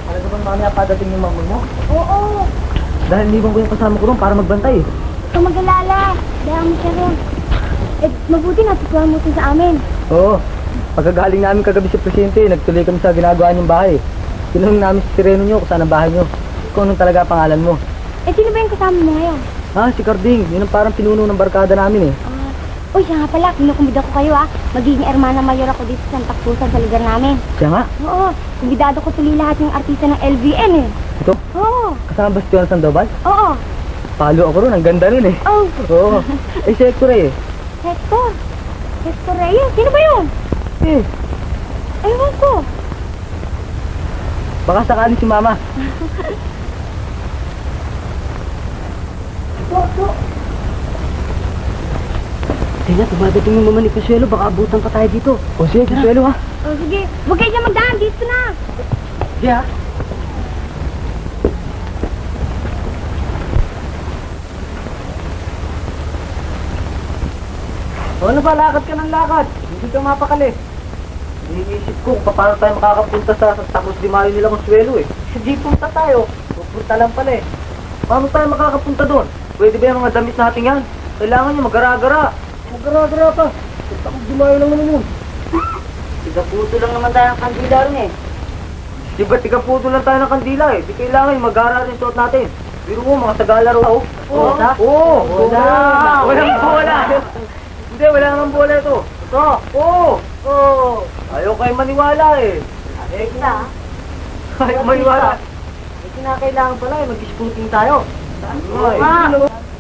Talaga bang mamaya padating yung mamon mo? Oo. Dahil iniwan ko yung kasama ko ron para magbantay eh. Ikaw mag-alala. Dahil mo siya rin. Eh, mabuti na tutuan mo ito sa amin. Oo. Pagkagaling namin kagabi si Presidente, nagtuloy kami sa ginagawa niyong bahay. Tinanong namin si Sireno niyo kung saan ang bahay niyo. Kung anong talaga pangalan mo. Eh, sino ba yung kasama mo ngayon? Si Carding. Yun ang parang pinuno ng barkada namin eh. Uy, siya nga pala. Kinukumbida ko kayo, Magiging hermana mayor ako dito sa Santa Cruzan sa lugar namin. Siya nga. Oo. Kumbidado ko tuloy lahat ng artista ng LVN eh. Ito? Oo. Kasama ba si Tuan Sandoval? Oo. Palo ako ron. Ang ganda nun eh. Oh. Oo. Eh, si Hector eh. Hector. Cristo Reyes? Sino ba yun? Eh, Ewan ko. baka sakali si Mama. Tina, dumadating yung mama ni Consuelo. Baka abutan pa tayo dito. O sige, Consuelo ha. Oh, sige. Huwag kayo dyan magdaan. Dito na. Sige ha. O ano ba, lakad ka ng lakad. Hindi ka mapakali. Iniisip ko kung paano tayo makakapunta sa Tacos de Mayo nila Consuelo eh. Sa punta tayo. Pupunta lang pala eh. Paano tayo makakapunta doon? Pwede ba yung mga damit natin yan? Kailangan nyo mag-gara-gara. Mag-gara-gara pa. Sa Tacos de Mayo lang naman yun. Tiga-puto lang naman tayo ng kandila rin eh. Di ba tiga-puto lang tayo ng kandila eh? Di kailangan yung mag-gara rin suot natin. Pero mo, mga tagalaro ako. Oo. Oo. Wala. Walang bola. Hindi, wala namang bola ito. Ito. Oo. Oo. Ayaw kayo maniwala eh. Eh, na. Ayaw maniwala. Eh, kinakailangan pala eh. Mag-scooting tayo. Oo nga.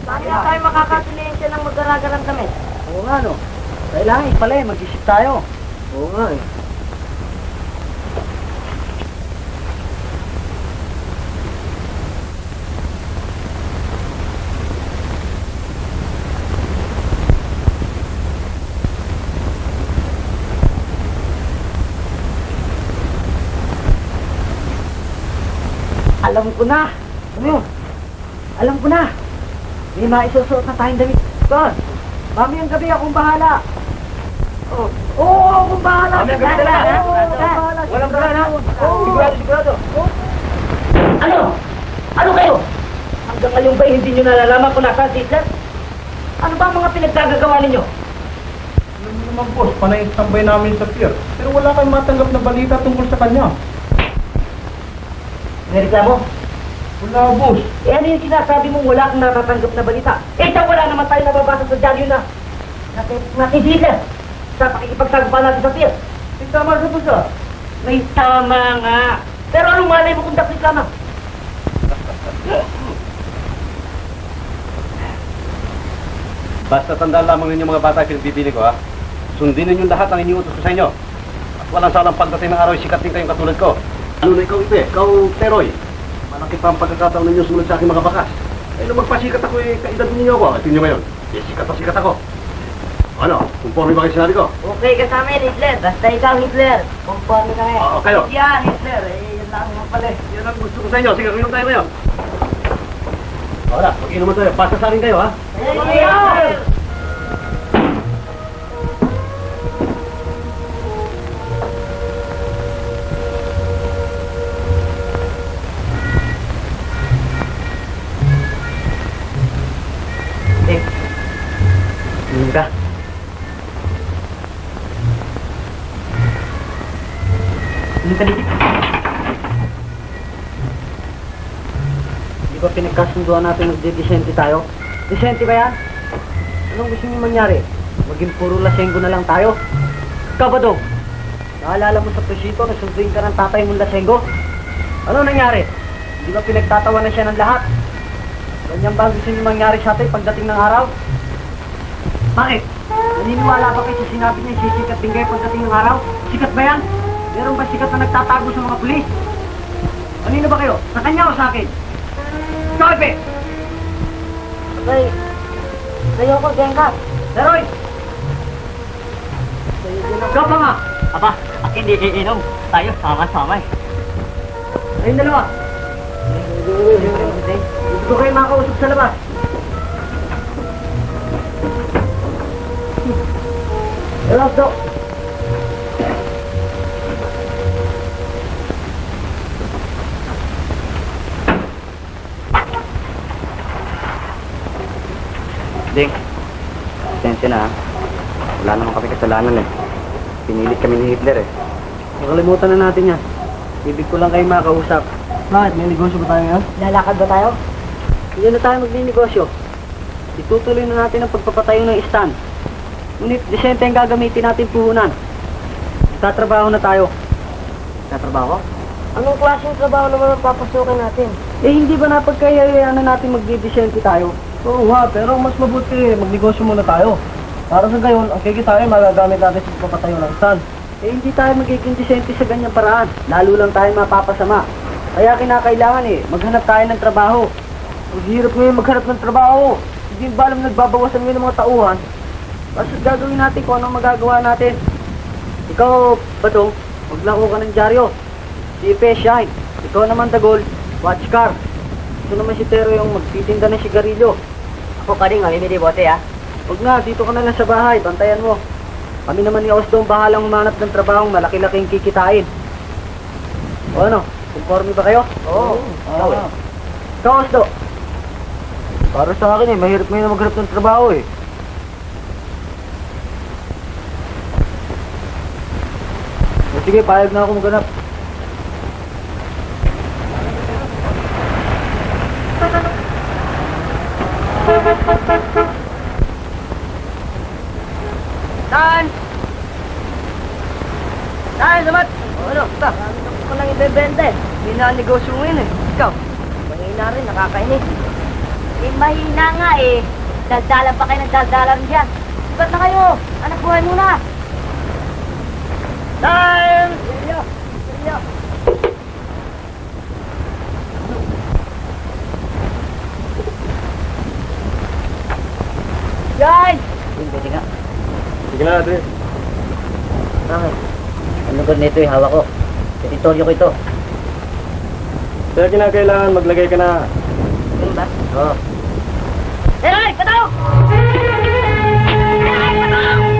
Bakit na tayo makakatulensya ng mag-garagarang damit? Oo nga no. Kailangan pala eh. Mag-isip tayo. Oo nga eh. Alam ko na. Ano yun? Alam ko na. May maisusuot na tayong damit. Son, mamayang gabi akong bahala. Oo, akong bahala. Mamayang gabi talaga, ha? Bahala. Walang bahala. Sigurado, sigurado. Ano? Ano kayo? Hanggang ngayon ba hindi nyo nalalaman kung nasaan si Hitler? Ano ba ang mga pinagkagagawa ninyo? Alam niyo naman, boss, panay tambay namin sa pier. Pero wala kayong matanggap na balita tungkol sa kanya. May reklamo? Wala, boss. Eh ano yung sinasabi mong wala kang natatanggap na balita? Eh sa wala naman tayo nababasa sa dyaryo na si Hitler sa pakikipagsagpa natin sa pier. Eh, tama sa boss ah. May tama nga. Pero anong malay mo kung daklit lamang? Basta tandaan lamang ninyo mga bata pinagbibili ko ha. Sundin ninyo lahat ang iniutos ko sa inyo. At walang salang pagdating ng araw sikat din kayong katulad ko. Ano na ikaw Ipe? Ikaw Teroy? Malaki pa ang pagkakataon ninyo sumunod sa aking mga bakas. Eh nung magpasikat ako eh, kaedad ninyo ako. At ninyo ngayon, eh sikat na sikat ako. Ano? Conforme ba kayo sinabi ko? Okay ka sa amin, Hitler. Basta ikaw, Hitler. Conforme kami. Oo, kayo. Yan, Hitler. Eh, yan lang naman pala eh. Yan ang gusto ko sa inyo. Sige, uminom tayo ngayon. Wala, mag-inuman tayo. Basta sa akin kayo ha. Hitler! Inom ka. Inom ka dito. Di ba pinagkasunduan natin magdidesente tayo? Desente ba yan? Anong gusto niyo mangyari? Maging puro lasenggo na lang tayo? Kabado, naalala mo sa presito na sunduin ka ng tatay mong lasenggo? Ano nangyari? Di ba pinagtatawa na siya ng lahat? Ganyan ba ang gusto niyo mangyari sa atin pagdating ng araw? Bakit? Naniniwala ba kayo sa sinabi niya sisikat din kayo pagdating ng araw? Sikat ba yan? Meron ba sikat na nagtatago sa mga pulis? Kanino ba kayo? Sa kanya o sa akin? Ikaw, Epe! Okay. Sa'yo ko, Gengat. Leroy! Ikaw pa nga! Aba, at hindi iinom. Tayo, sama-sama eh. Ayun dalawa! Hindi ko kayo makausap sa labas. Relax, Ding, pasensya na ha. Wala naman kami kasalanan eh. Pinilit kami ni Hitler eh. Nakalimutan na natin yan. Ibig ko lang kayo makausap. Bakit? May negosyo ba tayo ngayon? Lalakad ba tayo? Hindi na tayo magninegosyo. Itutuloy na natin ang pagpapatayo ng stand. Ngunit disente ang gagamitin natin puhunan. Tatrabaho na tayo. Tatrabaho? Anong klaseng trabaho naman ang papasukin natin? Eh hindi ba napagkayayaan na natin magdidesente tayo? Oo nga, pero mas mabuti magnegosyo muna tayo. Para sa gayon, ang kikitain magagamit natin sa papatayo ng stan. Eh, hindi tayo magiging disente sa ganyang paraan. Lalo lang tayo mapapasama. Kaya kinakailangan maghanap tayo ng trabaho. Ang hirap ngayon maghanap ng trabaho. Hindi ba alam nagbabawasan ngayon ng mga tauhan? Basta gagawin natin kung anong magagawa natin. Ikaw, Batong, maglako ka ng dyaryo. Si Ipe, Shine. Ikaw naman, Dagol, watch car. Ito naman si Tero yung magtitinda ng sigarilyo. Ako ka rin, mamimili bote ha. Huwag na, dito ka na lang sa bahay, bantayan mo. Kami naman ni Osdong bahalang humanap ng trabaho, malaki-laking kikitain. O ano, conforme ba kayo? Oo. Ikaw, Osdo. Para sa akin mahirap ngayon maghanap ng trabaho Sige, payag na ako maghanap. Saan? Saan, samat? O ano, basta. Marami ko nang ibebente. Hindi na negosyo ngayon Ikaw, mahina rin, nakakainis. Mahina nga Daldalan pa kayo ng daldalan dyan. Sibat na kayo. Anak buhay muna. Time! Silya! Guys! Pwede nga. Sige na, ate. Bakit? Ang lugar nito hawak ko. Teritoryo ko ito. Kaya kinakailangan maglagay ka na. Ganun ba? Oo. Eray! Pataw! Eray! Pataw!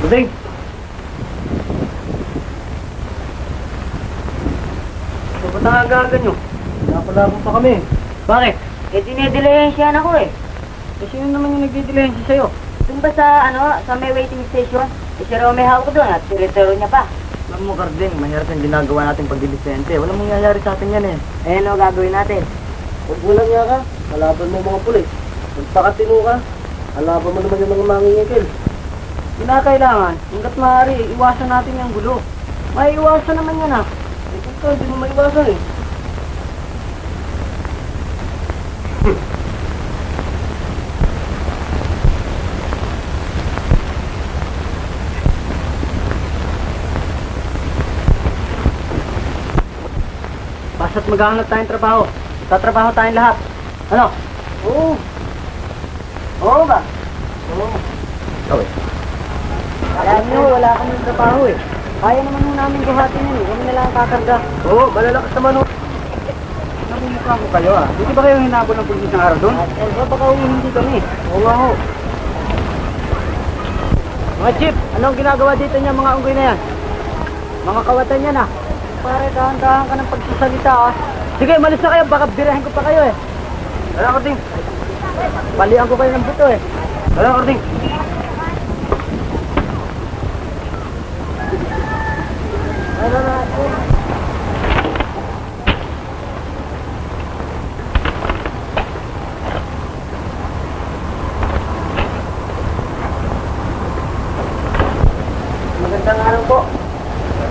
Buding! So, ba't nakagagan nyo? Napalabong pa kami. Bakit? Dinidilehensyahan ako Sino naman yung nagdidilensya sa'yo? Doon ba sa may waiting station? Si Romeo ko doon at tiritero niya pa. Alam mo, Carding, mahirap yung ginagawa natin pagdilisente. Walang mangyayari sa atin yan Ano gagawin natin? Huwag mo lang nga ka. Kalaban mo mga pulis. Magpakatino ka. Kalaban mo naman yung mga mangingikil. Kinakailangan, hanggat maaari, iwasan natin yung gulo. May iwasan naman yan Ito, hindi mo maiwasan Basta't maghahanap tayong trabaho. Tatrabaho tayong lahat. Ano? Oo. Oo ba? Oo. Okay. Alam nyo, wala kami trabaho Kaya naman ho namin buhatin yan Kami na lang ang kakarga. Oo, malalakas naman Namumukha ko kayo Hindi ba kayo hinabol ng pulis ng araw doon? Baka hindi kami. Oo nga ho. Mga chief, anong ginagawa dito niya mga unggoy na yan? Mga kawatan yan Pare, dahan-dahan ka ng pagsasalita Sige, malis na kayo, baka birahin ko pa kayo Tara, Kording. Balian ko kayo ng buto Tara, Kording. Magandang araw po.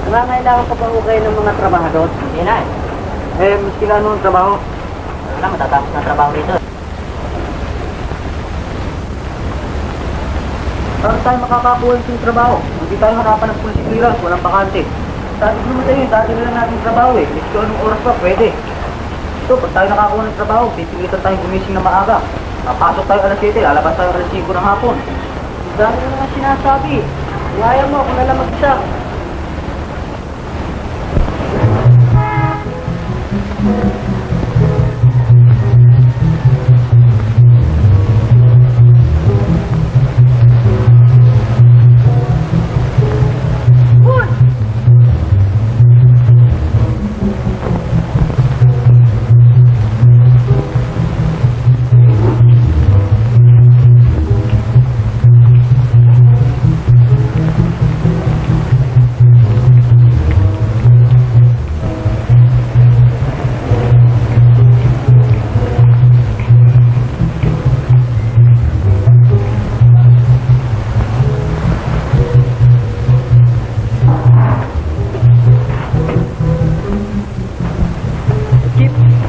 Nangangailangan pa ba ho kayo ng mga trabahador? Hindi na Miski na ano ang trabaho? Wala, matatapos na trabaho rito. Para tayo makakakuha ng trabaho. Hindi tayo harapan ng police clearance, walang bakante. Sabi ko naman tayo, dati na lang natin trabaho Miski anong oras pa, pwede. Ito, pag tayo nakakuha ng trabaho, pipilitan tayong gumising na maaga. Papasok tayo alas 7, lalabas tayo alas 5 ng hapon. Dami na naman sinasabi. Iwayan mo, ako na lang mag-isa.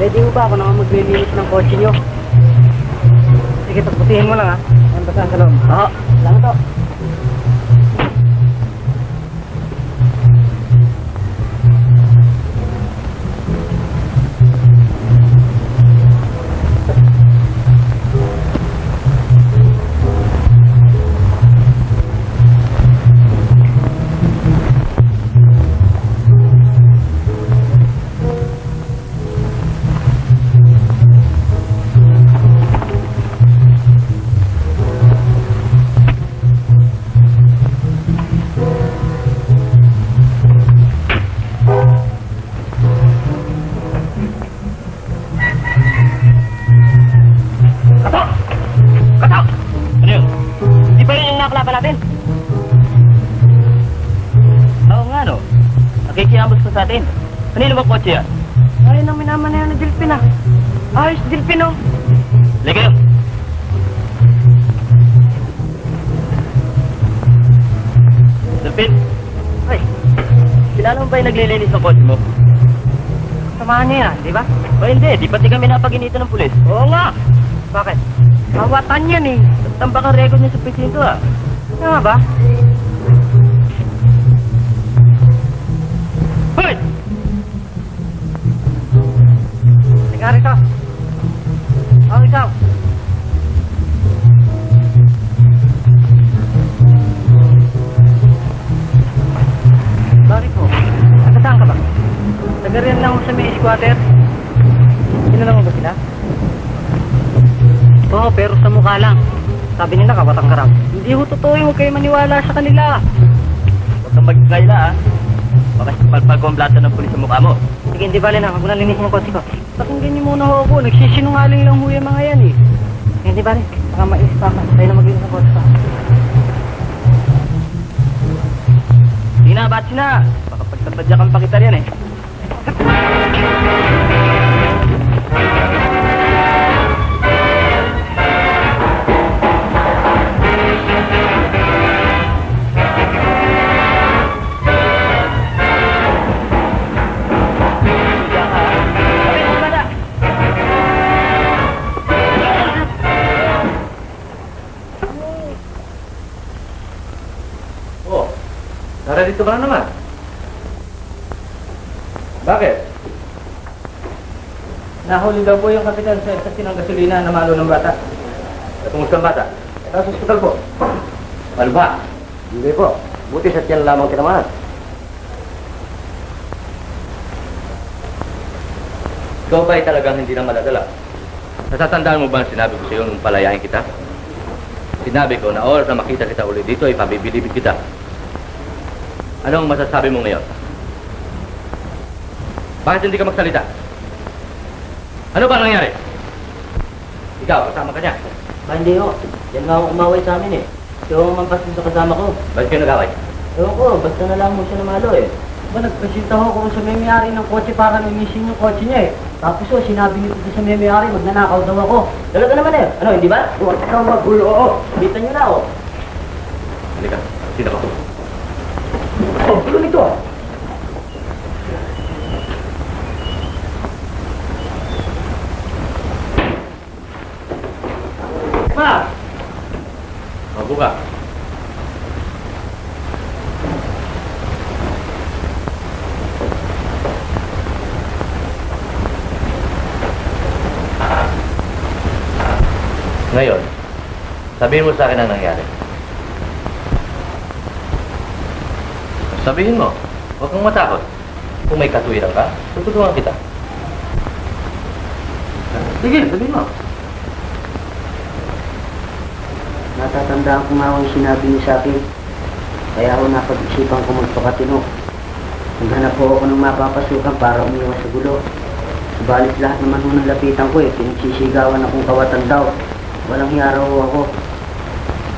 Pwede mo ba ako naman maglilinis ng kotse nyo? Sige, pagputihin mo lang ha. Ang basahan sa loob. Oo, lang to. Nakikiambos ko sa atin. Kanino ba kotse yan? Ayun ang minamanayan na Dilpin ah. Ayos, Dilpin oh. Liga yun. Dilpin? Ay, kilala mo ba yung naglilinis ng kotse mo? Samahan niya yan, di ba? O hindi, di pati kami napaginito ng pulis. Oo nga. Bakit? Awatan yan eh. Tambak ang record niya sa presinto ah. Nga ba? Hoy! Teka rito. Ako ikaw. Bakit po? Saan ka ba? Taga-riyan lang ako sa may squatter. Kinala mo ba sila? Oo, pero sa mukha lang. Sabi nila kawatang karang. Hindi ko totoo yung huwag kayo maniwala sa kanila. Huwag kang magkaila ah. Baka palpagomblata ng pulis sa mukha mo. Sige, hindi bali na. Huwag mo na linisin yung kotse ko. Pakinggan niyo muna ho ako. Nagsisinungaling lang ho yung mga yan eh. Sige, hindi bali. Baka mais pa ka. Tayo na maglinis ng kotse ko. Sina, ba't sina? Baka pagtapadyakan pa kita yan eh. Narito ka na naman. Bakit? Nahuli daw po yung kapitan sa estasin ng gasolina na malo ng bata. Kumusta ang bata? Nasa hospital po. Ano ba? Hindi po. Buti sa tiyan lamang kinamahan. Ikaw ba ay talagang hindi na madadala? Natatandaan mo ba ang sinabi ko sa iyo nung palayain kita? Sinabi ko na oras na makita kita ulit dito ay pabibilibid kita. Ano ang masasabi mo ngayon? Bakit hindi ka magsalita? Ano ba nangyari? Ikaw, kasama ka niya. Hindi ho. Yan nga ako umaway sa amin eh. Siya ang mampasin sa kasama ko. Bakit kayo nag-away? Ewan ko, basta na lang mo siya namalo eh. Nagpresenta ho kung sa may-ari ng kotse para linisin yung kotse niya eh. Tapos ho, sinabi niyo sa may-ari, magnanakaw daw ako. Talaga naman eh. Ano, hindi ba? Huwag kang magulo. Oo. Kita niyo na oh. Halika, sino ka? Oh, gulo nito. Ma! Mabu ka. Ngayon, sabihin mo sa akin ang nangyari. Sabihin mo, huwag kang matakot. Kung may katuwiran ka, tutulungan kita. Sige, sabihin mo. Natatandaan ko nga ang sinabi niyo sa akin. Kaya ako napag-isipan ko magpakatino. Naghanap po ako ng mapapasukan para umiwas sa gulo. Subalit lahat naman ng lapitan ko pinagsisigawan akong kawatan daw. Walang hiyaraw ako.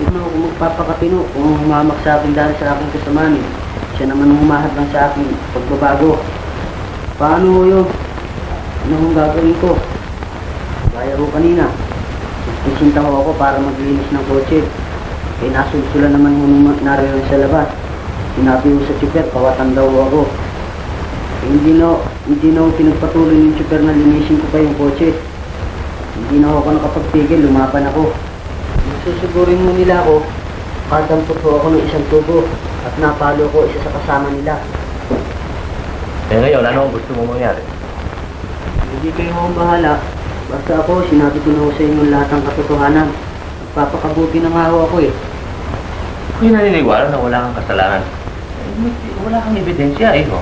Hindi ako magpapakatino kung humamak sa akin dahil sa aking kasamaan. Siya naman ang humahad lang sa akin pagbabago. Paano ho yun? Ano kung gagawin ko? Gaya ho kanina. Nagsisinta ho ako para maglinis ng kotse. Eh nasulsulan naman ho nung nariyan sa labas. Sinabi ho sa tsuper, kawatan daw ako. Eh, hindi na ho pinagpatuloy ng tsuper na linisin ko pa yung kotse. Hindi na ho ako nakapagpigil, lumaban ako. Susugurin mo nila ako, kadampot ho ako ng isang tubo at napalo ko isa sa kasama nila. Eh ngayon, ano ang gusto mo mangyari? Hindi kayo akong bahala. Basta ako, sinabi ko na ho sa inyo lahat ng katotohanan. Nagpapakabuti na nga ho ako eh. Kung naniniwala na wala kang kasalanan, wala kang ebidensya ho.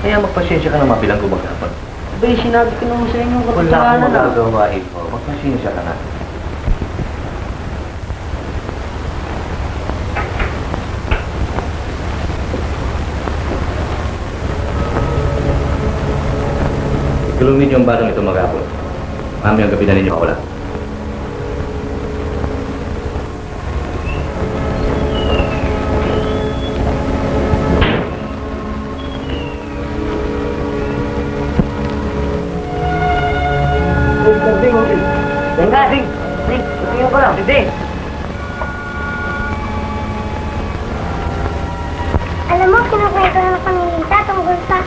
Kaya magpasensya ka na mabilang gumagapag. Bay, sinabi ko na ho sa inyo ang Wala kang katotohanan ah. magagawa ho. Magpasensya ka na. Gulungin niyo ang balong ito maghapon. Mamayang gabi na ninyo mawala. Alam mo, kinukwento na ng pamilita tungkol sa...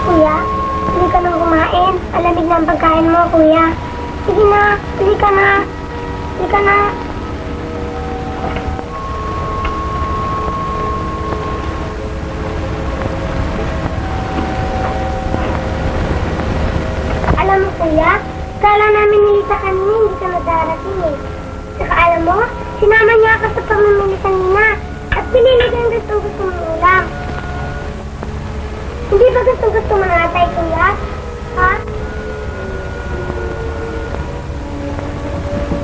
Kuya, hindi ka nang kumain. Alamig na ang pagkain mo, kuya. Sige na, hindi ka na. Hindi ka na. Alam mo, kuya, kala namin ni Lisa kanina hindi ka madarating eh. Saka alam mo, sinama niya ako sa pamimili kanina at pinili ko yung gusto mong ulam. Hindi ba gusto mo na atay, kuya? Ha?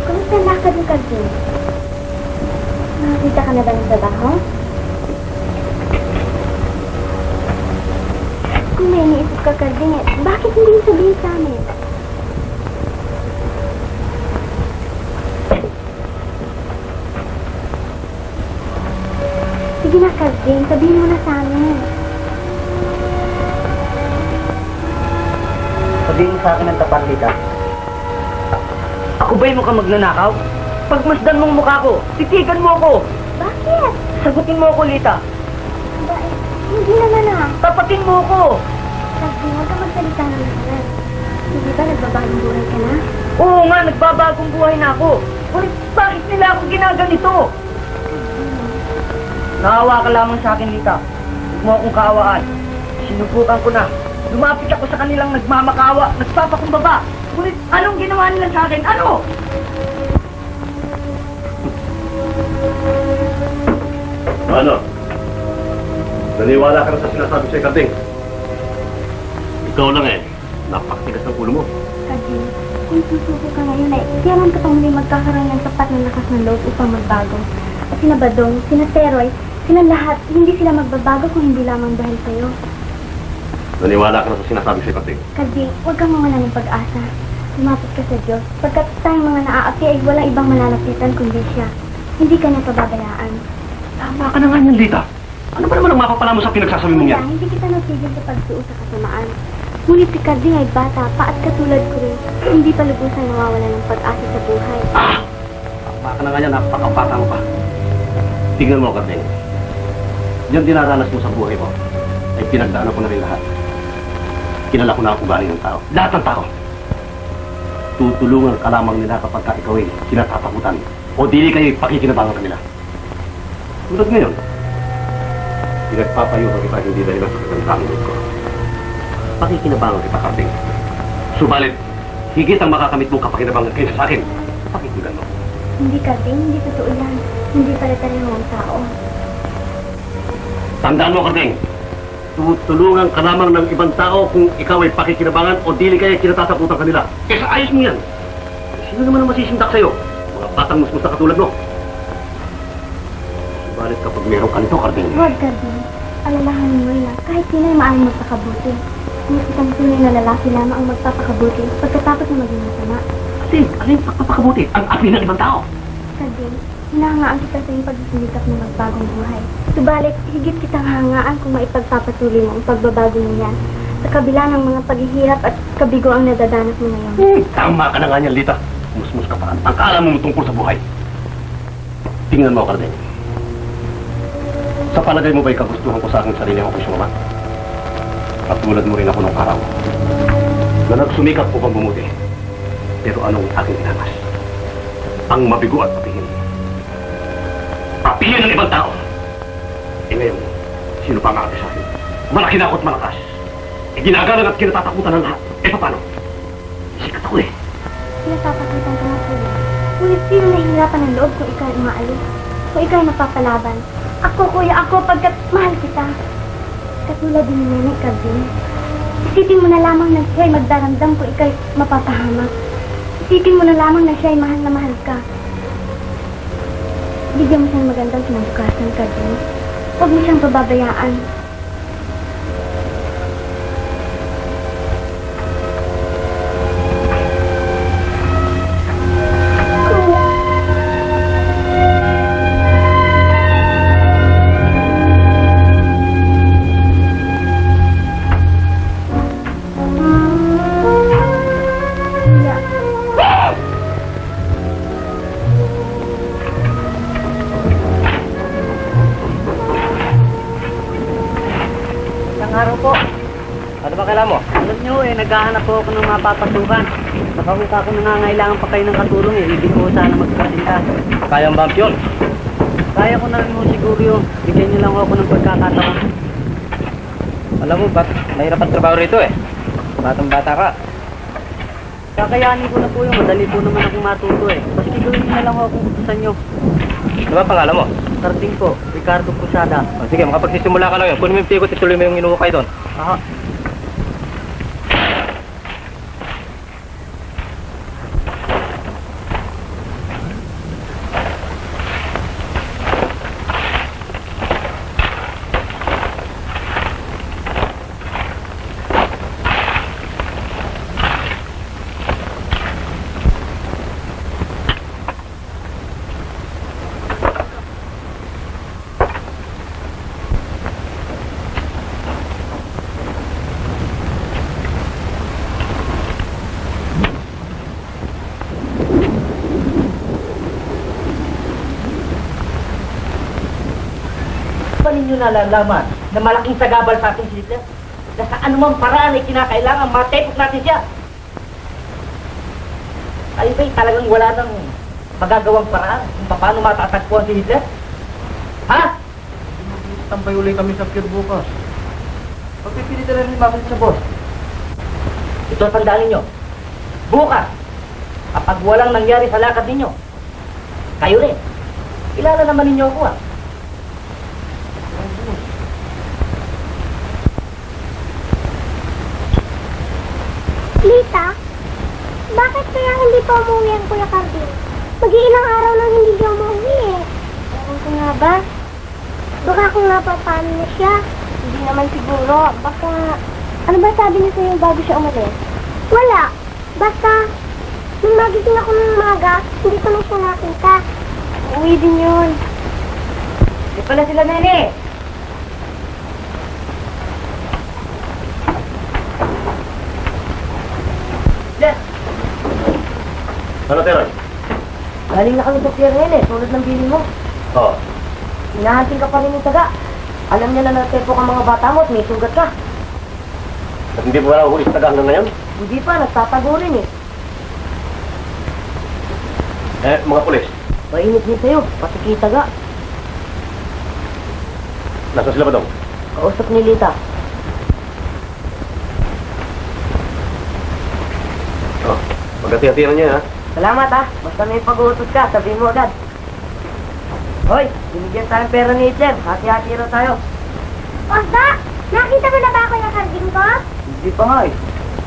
Kumusta ang lakad mo, Kardin? Nakakita ka na ba ng trabaho? Kung may iniisip ka, Kardin, bakit hindi mo sabihin sa amin? Sige na, Kardin, sabihin mo na sa amin. Sabihin mo sa akin ang tapat, Lita. Ako ba'y mukhang magnanakaw? Pagmasdan mong mukha ko, titigan mo ako! Bakit? Sagutin mo ako, Lita! Bakit? Hindi naman ah. Tapatin mo ako! Kardin, huwag ka magsalita ng naman. Hindi ba nagbabagong buhay ka na? Oo nga, nagbabagong buhay na ako! Ngunit bakit nila ako ginaganito? Naawa ka lamang sa akin, Lita. Huwag mo akong kaawaan. Sinubukan ko na. Lumapit ako sa kanilang nagmamakawa, nagpapakumbaba. Ngunit anong ginawa nila sa akin? Ano? Ano? Naniwala ka na sa sinasabi sa'yo, Karding. Ikaw lang napakatigas ng ulo mo. Kardin, kung susuko ka ngayon kailan ka pang hindi magkakaroon ng sapat na lakas ng loob upang magbago? At sina Badong, sina Teroy, sila lahat, hindi sila magbabago kung hindi lamang dahil sa'yo. Naniwala ka na sa sinasabi sa'yo, Karding. Kardin, huwag kang mawala ng pag-asa. Lumapit ka sa Diyos. Pagkat tayong mga naaapi ay wala ibang malalapitan kundi siya. Hindi ka niya pababayaan. Tama ka na nga niyan, Lita. Ano ba naman ang mapapala mo sa pinagsasabi mong yan? Kaya hindi kita natigil sa pagsuo sa kasamaan. Ngunit si Karding ay bata pa at katulad ko rin. Hindi pa lubusan nawawala ng pag-asa sa buhay. Tama ka na nga niyan, napakabata mo pa. Tingnan mo, Karding. Yan dinaranas mo sa buhay mo ay pinagdaanan ko na rin lahat. Kilala ko na ang ugali ng tao. Lahat ng tao. Tutulungan ka lamang nila kapag ka ikaw ay sinatatakutan o dili kayo pakikinabangan kanila. Tulad ngayon, pinagpapayuhan kita hindi dahil sa kagandahan ko. Pakikinabangan kita, Karding. Subalit, higit ang makakamit mong kapakinabangan kaysa sa akin. Pakinggan mo. Hindi, Karding. Hindi totoo yan. Hindi pare-pareho ang tao. Tandaan mo, Karding. Tutulungan ka lamang ng ibang tao kung ikaw ay pakikinabangan o dili kaya kinatatakutan kanila. Kesa ayos mo yan. Sino naman ang masisindak sa'yo? Mga batang musmus na katulad mo. Subalit kapag meron ka nito, Karding. Huwag, Karding. Alalahanin mo yan. Kahit sino ay maaaring magpakabuti. Ngunit isang tunay na lalaki lamang ang magpapakabuti pagkatapos na maging masama. Kasi, ano yung pagpapakabuti? Ang api ng ibang tao. Karding, hinahangaan kita sa iyong pagsisikap na magbagong buhay. Subalit, higit kitang hangaan kung maipagpapatuloy mo ang pagbabago mo yan sa kabila ng mga paghihirap at kabigo ang nadadanas mo ngayon. Tama ka na nga niyan, Lita. Musmus ka pa. Ang kaalam mo tungkol sa buhay. Tingnan mo, Karding. Sa palagay mo ba'y kagustuhan ko sa aking sarili ang opisyong ama? Katulad mo rin ako nung araw na nagsumikap upang bumuti. Pero anong aking inamas? Ang mabigo at papihin. Papihin ng ibang tao! E ngayon, sino pa ang aapi sa akin? Malaki na ako't malakas. E ginagalang at kinatatakutan ng lahat. E paano? Sikat ako eh. Kinatatakutan ka nga sa'yo. Ngunit sino nahihirapan ng loob kung ikaw ay umaalis? Kung ikaw ay napapalaban? Ako, kuya, ako, pagkat mahal kita. Katulad din ni Nenay, Karding. Isipin mo na lamang na siya'y magdaramdam kung ikaw'y mapapahamak. Isipin mo na lamang na siya'y mahal na mahal ka. Bigyan mo siyang magandang kinabukasan, Karding. Huwag mo siyang pababayaan. Naghahanap po ako ng mapapasukan. Nakahukay ako nangangailangan pa kayo ng katulong eh. Ibig ko sana magpasinta. Kayang bump yun. Kaya ko na rin mo siguro yun. Bigyan niyo lang ako ng pagkakataon. Alam mo, mahirap ang trabaho rito eh. Batang-bata ka. Kakayanin ko na po yun. Madali po naman akong matuto eh. Basta gawin niyo na lang ako kung gustuhan niyo. Ano ba pangalan mo? Karding po. Ricardo Posada. Sige, makapagsisimula ka lang yun. Kunin mo yung pikot, ituloy mo yung inuukay doon. Aha. Ninyo nalalaman na malaking sagabal sa ating si Hitler na sa anumang paraan ay kinakailangan matepok natin siya. Ay ba'y talagang wala nang magagawang paraan kung paano matatagpuan si Hitler? Ha? Tambay uli kami sa pier bukas. Pagpipilitan na rin makit sa boss. Ito ang tandaan ninyo. Bukas, kapag walang nangyari sa lakad ninyo, kayo rin. Kilala naman ninyo ako Lita, bakit kaya hindi pa umuwi ang Kuya Karding? Mag-iilang araw lang hindi siya umuwi eh. Ewan ko nga ba? Baka kung napapaano na siya. Hindi naman siguro. Baka... Ano ba sabi niya sa'yo bago siya umalis? Wala. Basta, nung magising ako ng maga, hindi ko na siya nakita. Uwi din yun. Di pala sila, Nene. Ano, Teroy? Galing na kami sa pier ngayon tulad ng bili mo. Oo. Hinahanting ka pa rin yung taga. Alam niya na natepo ka mga bata mo at may sugat ka. At hindi mo wala huli sa taga hanggang ngayon? Hindi pa, nagtatago rin eh. Mga pulis, Mainit din sa'yo, pati taga. nasa sila ba daw? Kausap ni Lita. Oh. Pagkati-hatiran niya, ha? Salamat ha. Basta may pag-uutos ka, sabihin mo agad. Hoy, binigyan tayong pera ni Hitler. Hati-hati raw tayo. Osba, nakita mo na ba ako yung karding ko? Hindi pa nga eh.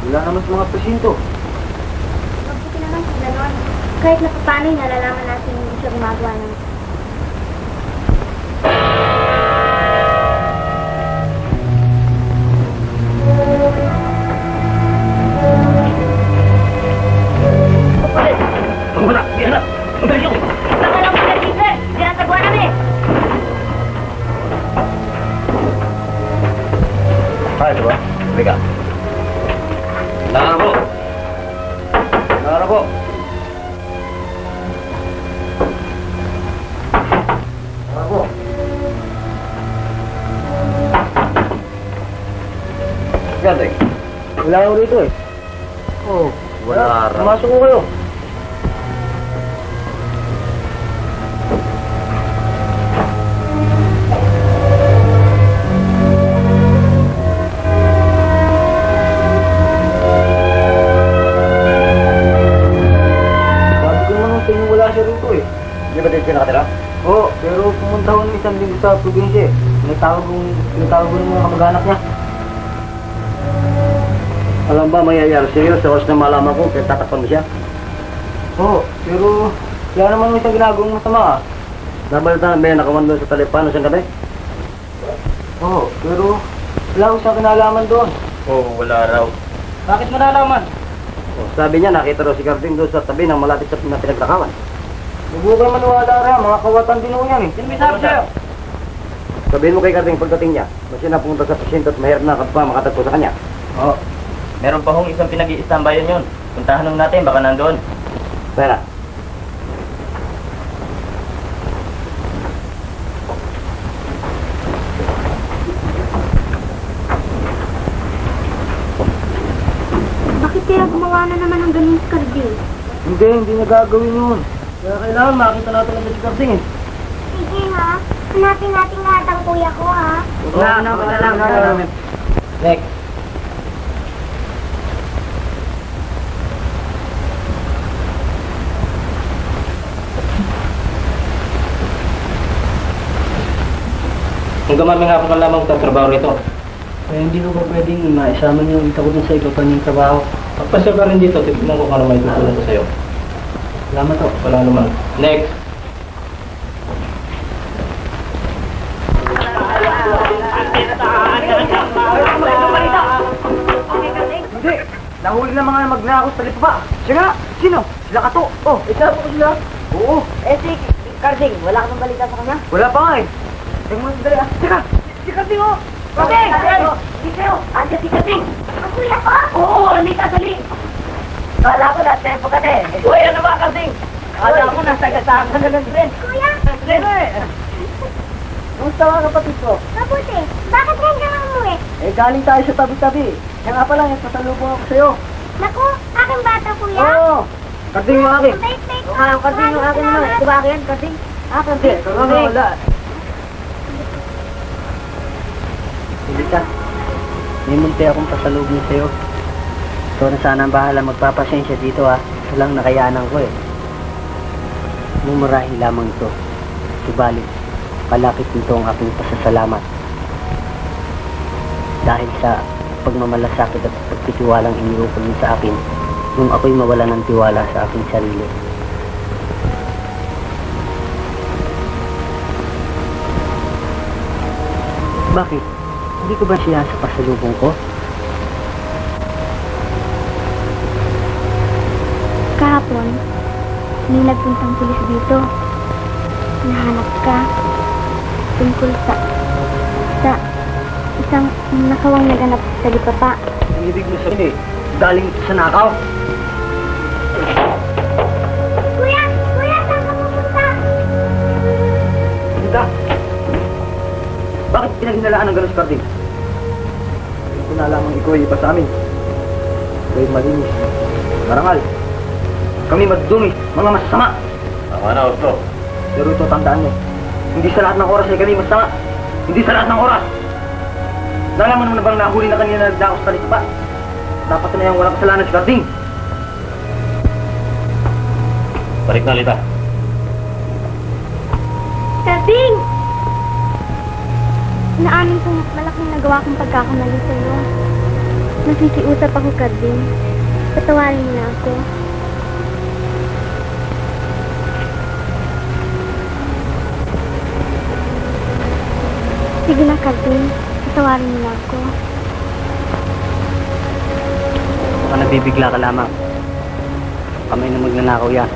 Wala naman sa mga presinto. Mabuti naman kung gano'n. Kahit na paano nalalaman natin hindi siya gumagawa ng... Wala! Di anak! Sandali ako! Tama lang mga Hitler! Sinasagwa namin! Ito ba? Halika. Nara po! Nara po! Nara po! Gandeng. Wala ako rito eh. Oh, wala raw. Pumasok ko kayo. Sabi ko naman nung tingin wala siya rito eh. Hindi ba dito siya nakatira? Oo, pero pumunta ko ng isang linggo sa probinsya eh. Pinatawag ko ng mga kamag-anak niya. Alam ba mayayari sa'yo sa oras na malaman ko kaya tatakpan mo siya? Oo, pero wala naman may isang ginagawang masama ah. Nabalita na may nakawan doon sa Talipano siyang gabi? Oo, pero wala ko siyang kinalaman doon. Oo, wala raw. Bakit mo nalaman? Oh, sabi niya nakita raw si Garding doon sa tabi ng malapit sa pinaglakawan. Huwag ko kayo maniwala rin, mga kawatan din ho yan eh. Sino may sabi sa'yo? Sabihin mo kay Garding pagdating niya, kasi napunta sa presinto at mahirap na kapag makatagpo sa kanya. Oo. Meron pa hong isang pinag-i-istambayan yun. Puntahan nung natin, baka nandoon. Pera. Bakit kaya gumawa na naman ng ganun si Carding? Hindi nagagawin yun. Kaya kailangan makita natin ang si Garding eh. Sige ha, hanapin natin lahat ang kuya ko ha. Wala. Next. Hanggang mami nga po ka lamang trabaho rito. Eh, hindi ko ba pwedeng maisama niyo yung ko dun sa ikaw niyong trabaho. Pagpasya ka rin dito, tignan ko kung ano may tutulong ko sa'yo. Salamat ho. Wala naman. Next. Hindi! Nahuli na mga magnakos sa lipa. Siya nga! Sino? Sila Kato. Oh, isa po sila. Oo. Eh si Carding, wala ka bang balita sa kanya? Wala pa nga eh. Tingnan mo sandali ah. Teka! Si Carding oh! Carding! Ikaw! Anda si Carding! Ang kuya ko? Oo, halika dali! Kala ko na tempo ka din. Uy, ano ba Carding? Kala ko nasa gasahan ka na ng tren. Kuya? Tren eh! Kamusta mga kapatid ko? Mabuti. Bakit ngayon ka umuwi? Eh, galing tayo sa tabi-tabi. Kaya nga pala, pasalubong ako sa'yo. Naku, aking bata kuya. Oo! Carding yung akin. Bait-bait mo. Ah, Carding yung akin naman. Ito ba akin, Carding? Ah, Carding. Carding. Wala. Hindi ka. May munti akong pasalubong sa'yo. Ikaw na sana ang bahala magpapasensya dito ah. Ito lang nakayanan ko eh. Mumurahi lamang ito. Subalit, palapit nito ang aking pasasalamat. Dahil sa pagmamalasakit at pagtitiwalang iniukol mo sa akin nung ako'y mawala ng tiwala sa aking sarili. Bakit? Hindi ko ba siya sa pasalubong ko? Kahapon, may nagpuntang pulis dito. Nahanap ka tungkol sa isang nakawang naganap sa Lipapa. Ang ibig mo sabihin galing ito sa nakaw. Kuya! Kuya! Saan ka pupunta? Hindi. Bakit pinaghinalaan ng gano'n si Carding? Hindi ko na lamang ikaw ay iba sa amin. Ikaw ay malinis. Marangal. Kami madumi, mga masama. Tama na, Oslo. Pero ito tandaan mo, hindi sa lahat ng oras ay kami masama. Hindi sa lahat ng oras. Nalaman mo na bang nahuli na kanina na nagdaos sa lipa? Dapat na yung walang kasalanan si Carding. Balik na, Lita. Karding! Naamin kong malaking nagawa kong pagkakamali sa'yo. Nakikiusap ako, Karding. Patawarin mo na ako. Sige na, Karding. Patawarin mo na ako. Baka nabibigla ka lamang. Kami na magnanakaw yan.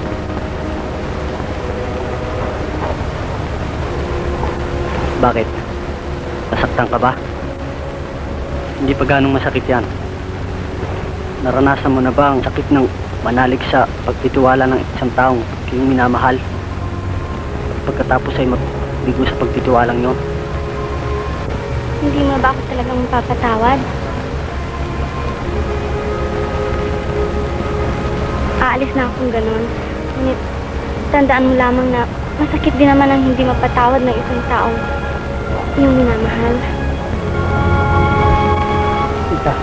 Bakit? Nasaktan ka ba? Hindi pa ganong masakit yan. Naranasan mo na ba ang sakit ng manalig sa pagtitiwala ng isang taong iyong minamahal? Pagkatapos ay magbigo sa pagtitiwalang yun? Hindi mo ba ako talagang mapapatawad? Aalis na akong ganun. Ngunit, tandaan mo lamang na masakit din naman ang hindi mapatawad ng isang taong iyong minamahal. Tita.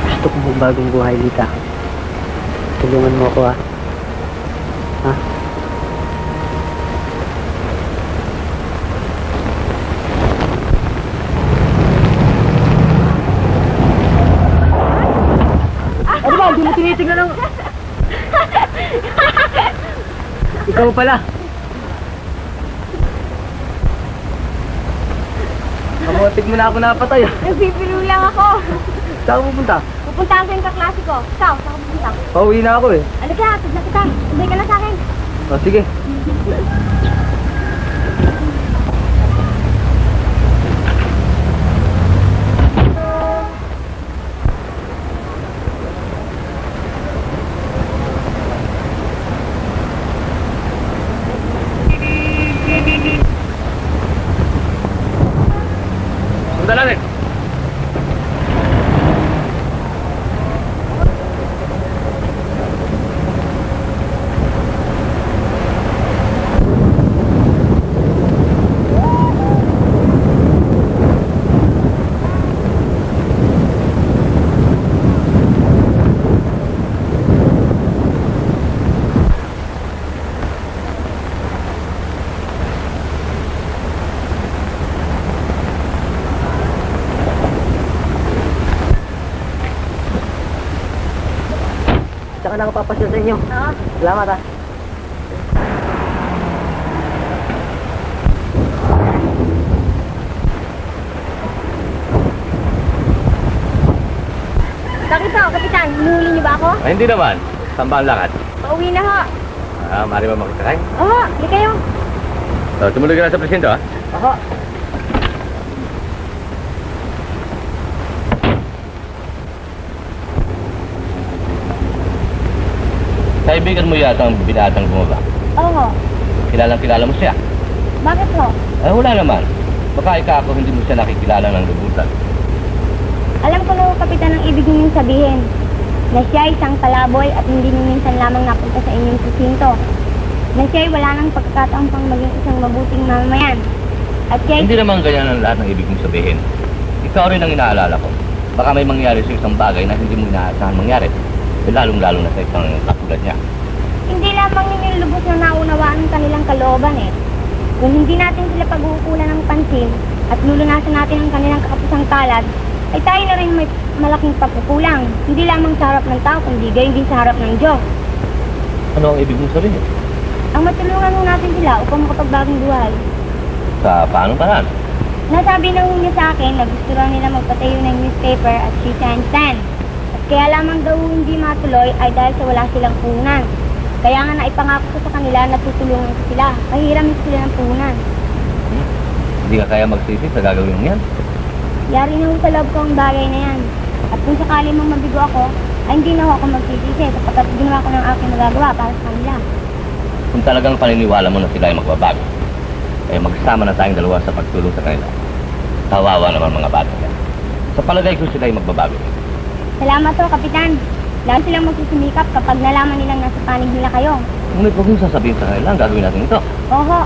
Gusto ko mong bagong buhay, Lita. Tulungan mo ako, ha? Ha? Ano ba? Hindi mo tinitignan ng... Ikaw pala. Kamotig mo na ako napatay. Nagbibiro lang ako. Saan mo pupunta? Pupunta ako sa kaklase ko. Ikaw, saan ka pupunta? Pauwi na ako eh. Ano ka? Hatid na kita. Sabay ka na sa akin. O sige. Sundan natin. Saka na ako papasya sa inyo. Oo. Salamat ha. Bakit ako, Kapitan? Hinuli niyo ba ako? Ay, hindi naman. Saan ba ang lakad? Pauwi na ho. Mari ba makikakain? Oo, hindi kayo. So, tumuloy ka na sa presinto, ha? Aha. Kaibigan mo yata ang binatang bumaba. Oo. Kilala mo siya. Bakit ho? Wala naman. Baka ako hindi mo siya nakikilala ng lubutan. Alam ko na, Kapitan, ang ibig niyong sabihin. Na siya isang palaboy at hindi niyo minsan lamang napunta sa inyong presinto. Na siya wala nang pagkakataon pang maging isang mabuting mamamayan. At siya Hindi naman ganyan ang lahat ng ibig mong sabihin. Ikaw rin ang inaalala ko. Baka may mangyari sa isang bagay na hindi mo inaasahan mangyari. Lalong-lalo na sa isang katulad niya. Hindi lamang ninyong lubos na naunawaan ang kanilang kalooban eh. Kung hindi natin sila pag-uukulan ng pansin at lulunasan natin ang kanilang kakapusang palad, ay tayo na rin may malaking pagkukulang. Hindi lamang sa harap ng tao, kundi gayon din sa harap ng Diyos. Ano ang ibig mong sabihin? Ang matulungan mo natin sila upang makapagbagong buhay. Sa paanong paraan? Nasabi na niya sa akin na gusto raw nila magpatayo ng newspaper at street stand. At kaya lamang daw hindi matuloy ay dahil sa wala silang puhunan. Kaya nga naipangako ko sa kanila na tutulungan ko sila. Mahiramin sila ng puhunan. Hindi ka kaya magsisi sa gagawin mo yan? Yari na ho sa loob ko ang bagay na yan. At kung sakali mang mabigo ako, ay hindi na ho ako magsisisi sapagkat ginawa ko ng aking magagawa para sa kanila. Kung talagang paniniwala mo na sila ay magbabago, ay magsama na tayong dalawa sa pagtulong sa kanila. Kawawa naman mga bata yan. Sa palagay ko sila ay magbabago. Salamat ho, Kapitan. Lalo silang magsusumikap kapag nalaman nilang nasa panig nila kayo. Ngunit huwag mong sasabihin sa kanila ang gagawin natin ito. Oho.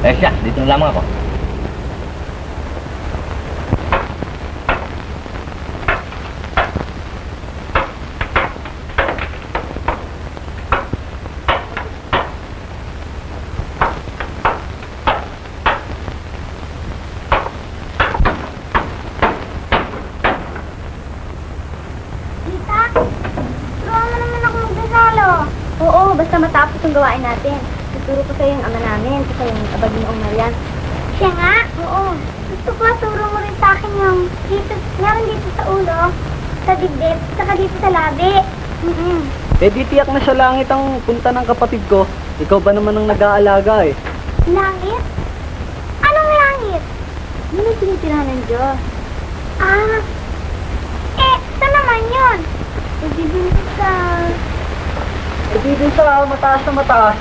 Siya, dito na lamang ako. Lolita? Turuan mo naman ako magdasalo. Oo, basta matapos yung gawain natin. Tuturo ko sa'yo yung ama namin, saka yung abag noong Marian. Siya nga? Oo. Gusto ko turo mo rin sa akin yung dito, meron dito sa ulo, sa dibdib, saka dito sa labi. Eh di tiyak na sa langit ang punta ng kapatid ko. Ikaw ba naman ang nag-aalaga eh? Langit? Anong langit? Yun ang tinitirahan ng Diyos. Ah, saan naman yun? Hindi dun sa... Eh di dun sa mataas na mataas.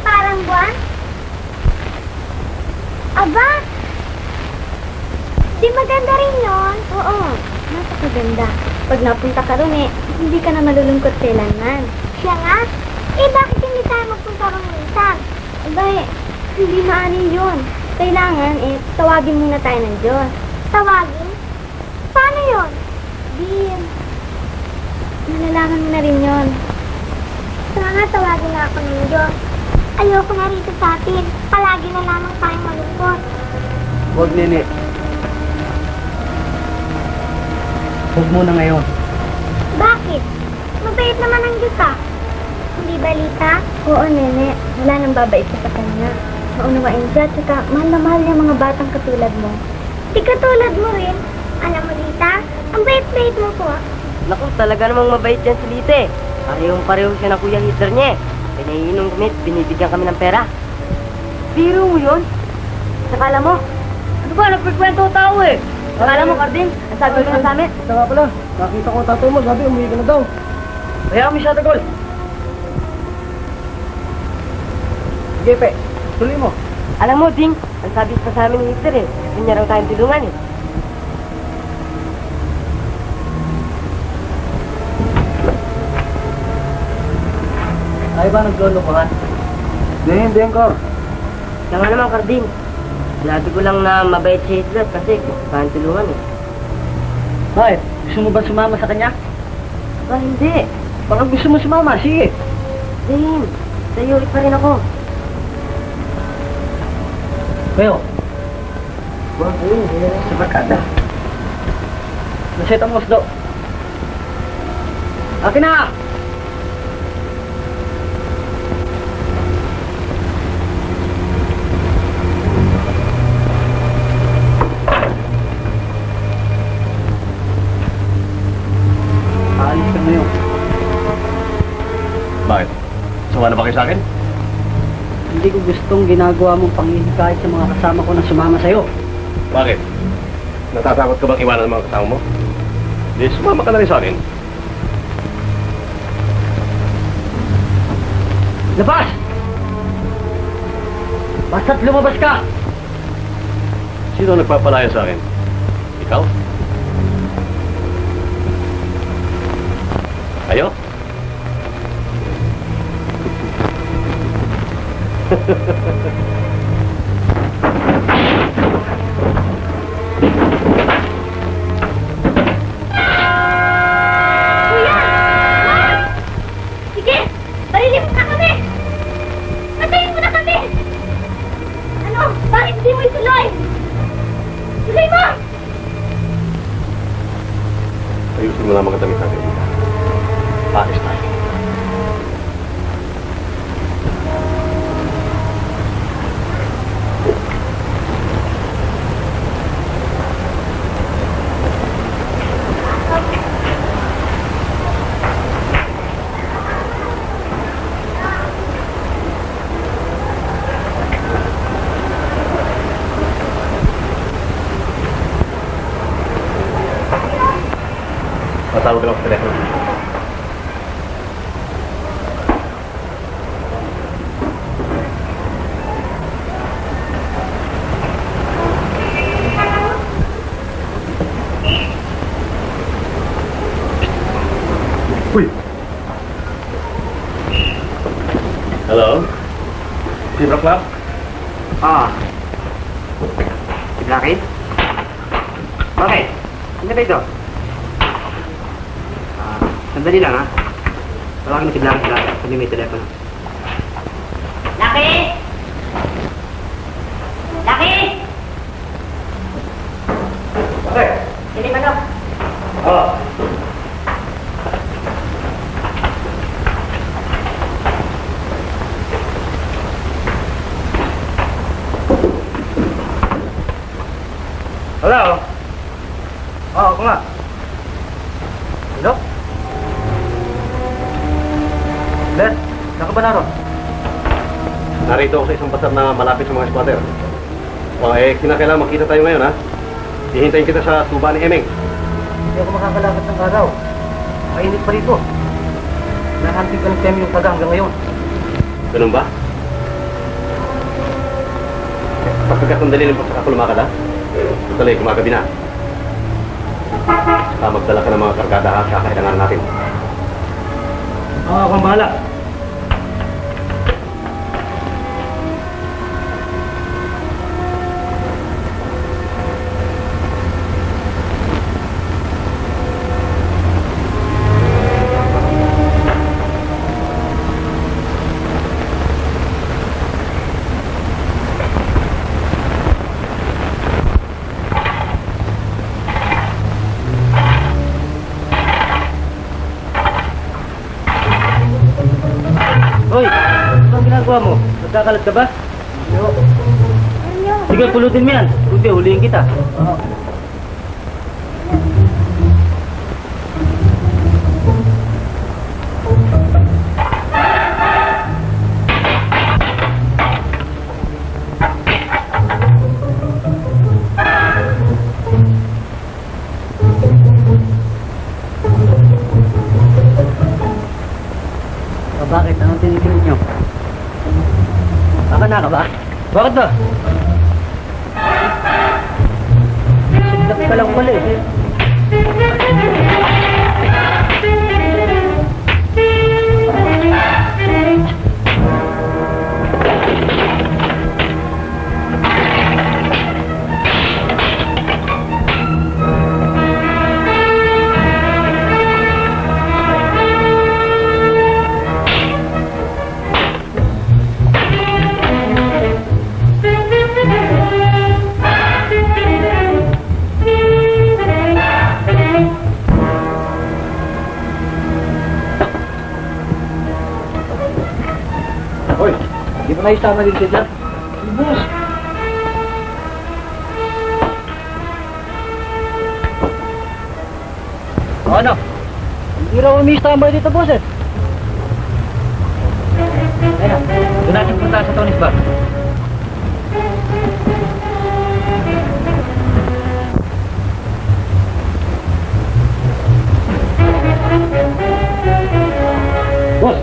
Parang buwan? Aba, di maganda rin yun? Oo, napakaganda. Pag napunta ka ron hindi ka na malulungkot kailanman. Siya nga? Bakit hindi tayo magpunta ron minsan? Aba hindi maanin yun. Kailangan tawagin muna tayo ng Diyos. Tawagin? Paano yun? Nalalaman mo na rin yun. Sana tawagin na ako ng Diyos. Ayoko na rito sa atin. Palagi na lamang tayong malungkot. Huwag, Nene. Huwag muna ngayon. Bakit? Mabait naman ang Diyos ah. Hindi ba, Lita? Oo, Nene. Wala nang babait sa kanya. Maunawain siya, tsaka mahal na mahal yung mga batang katulad mo. Di katulad mo rin. Alam mo, Lita, ang bait-bait mo po. Naku, talaga namang mabait yan si Lite. Parehong-pareho siya na Kuya Hitler niya. Pinaiinom kami, binibigyan kami ng pera. Biro mo yun? Saka alam mo, ano ba, nagpikwento ang tao eh. Saka alam mo, Cardin, ang sabi mo na sa amin. Ito nga pala, nakita ko ang tatay mo, sabi umuwi ka na daw. Kaya kami siya, Dagol. Sige, Pe, tuloy mo. Alam mo, Ding, ang sabi pa sa amin ni Hitler eh. Gusto niya raw tayong tulungan eh. Ay ba naglolo ko, ha? Hindi, Kor. Kaya nga naman, Cardin. Sinabi ko lang na mabait si Hitler kasi gusto tayong tulungan eh. Bakit? Gusto mo ba sumama sa kanya? Ba, hindi. Baka gusto mo sumama, sige. Ding, sa'yo ulit pa rin ako. Kayo. Wag, sa barkada. Nasita mo, Osdo. Akin na! Aalis ka ngayon. Bakit? Sawa na ba kayo sa akin? Hindi ko gustong ginagawa mong panghihikayat sa mga kasama ko na sumama sa'yo. Bakit? Natatakot ka bang iwanan ng mga kasama mo? Di, sumama ka na rin sa akin. Labas! Basta't lumabas ka! Sino ang nagpapalaya sa akin? Ikaw? Kayo? Kuya! Sige! Barilin mo na kami! Patayin mo na kami! Ano? Bakit hindi mo ituloy? Tuloy mo! Ayusin mo na mga damit natin. Paris tayo. Matawag lang sa telepono. Uy! Hello? Zebra Club? Si Blackie? Bakit? Hindi ba ito? Sandali lang ha. Tawagin mo si Blackie sabi may telepono. Laki! Laki! Okay. Hindi ba no? Oh. Hello? Ako nga. Hello? Les, naka ba naroon? Narito ako sa isang pasar na malapit sa mga squatter. O, kinakailangan makita tayo ngayon, ha? Hihintayin kita sa tuba ni Emeng. Hindi ako makakalakad ng araw. Mainit pa rito. Nahantig ka ng Temi yung taga hanggang ngayon. Ganun ba? Pagkakandali lang pa sa ako lumakad, ha? Tuloy, gumagabi na. Saka magdala ka ng mga kargada, ha? Kakailangan natin. Akong bahala. Hoy, ano ang ginagawa mo? Nagkakalat ka ba? Sige, pulutin mo yan. Kundi, huliin kita. Bakit? Anong tinitingin nyo? Baka na ka ba? Bakit ba? Sinilap ka lang pala eh. Hoy, di ba naisama din siya dyan? Boss! Ano? Hindi raw umis tambay dito, boss eh. Ayan, doon natin punta sa Tony's Bar. Boss!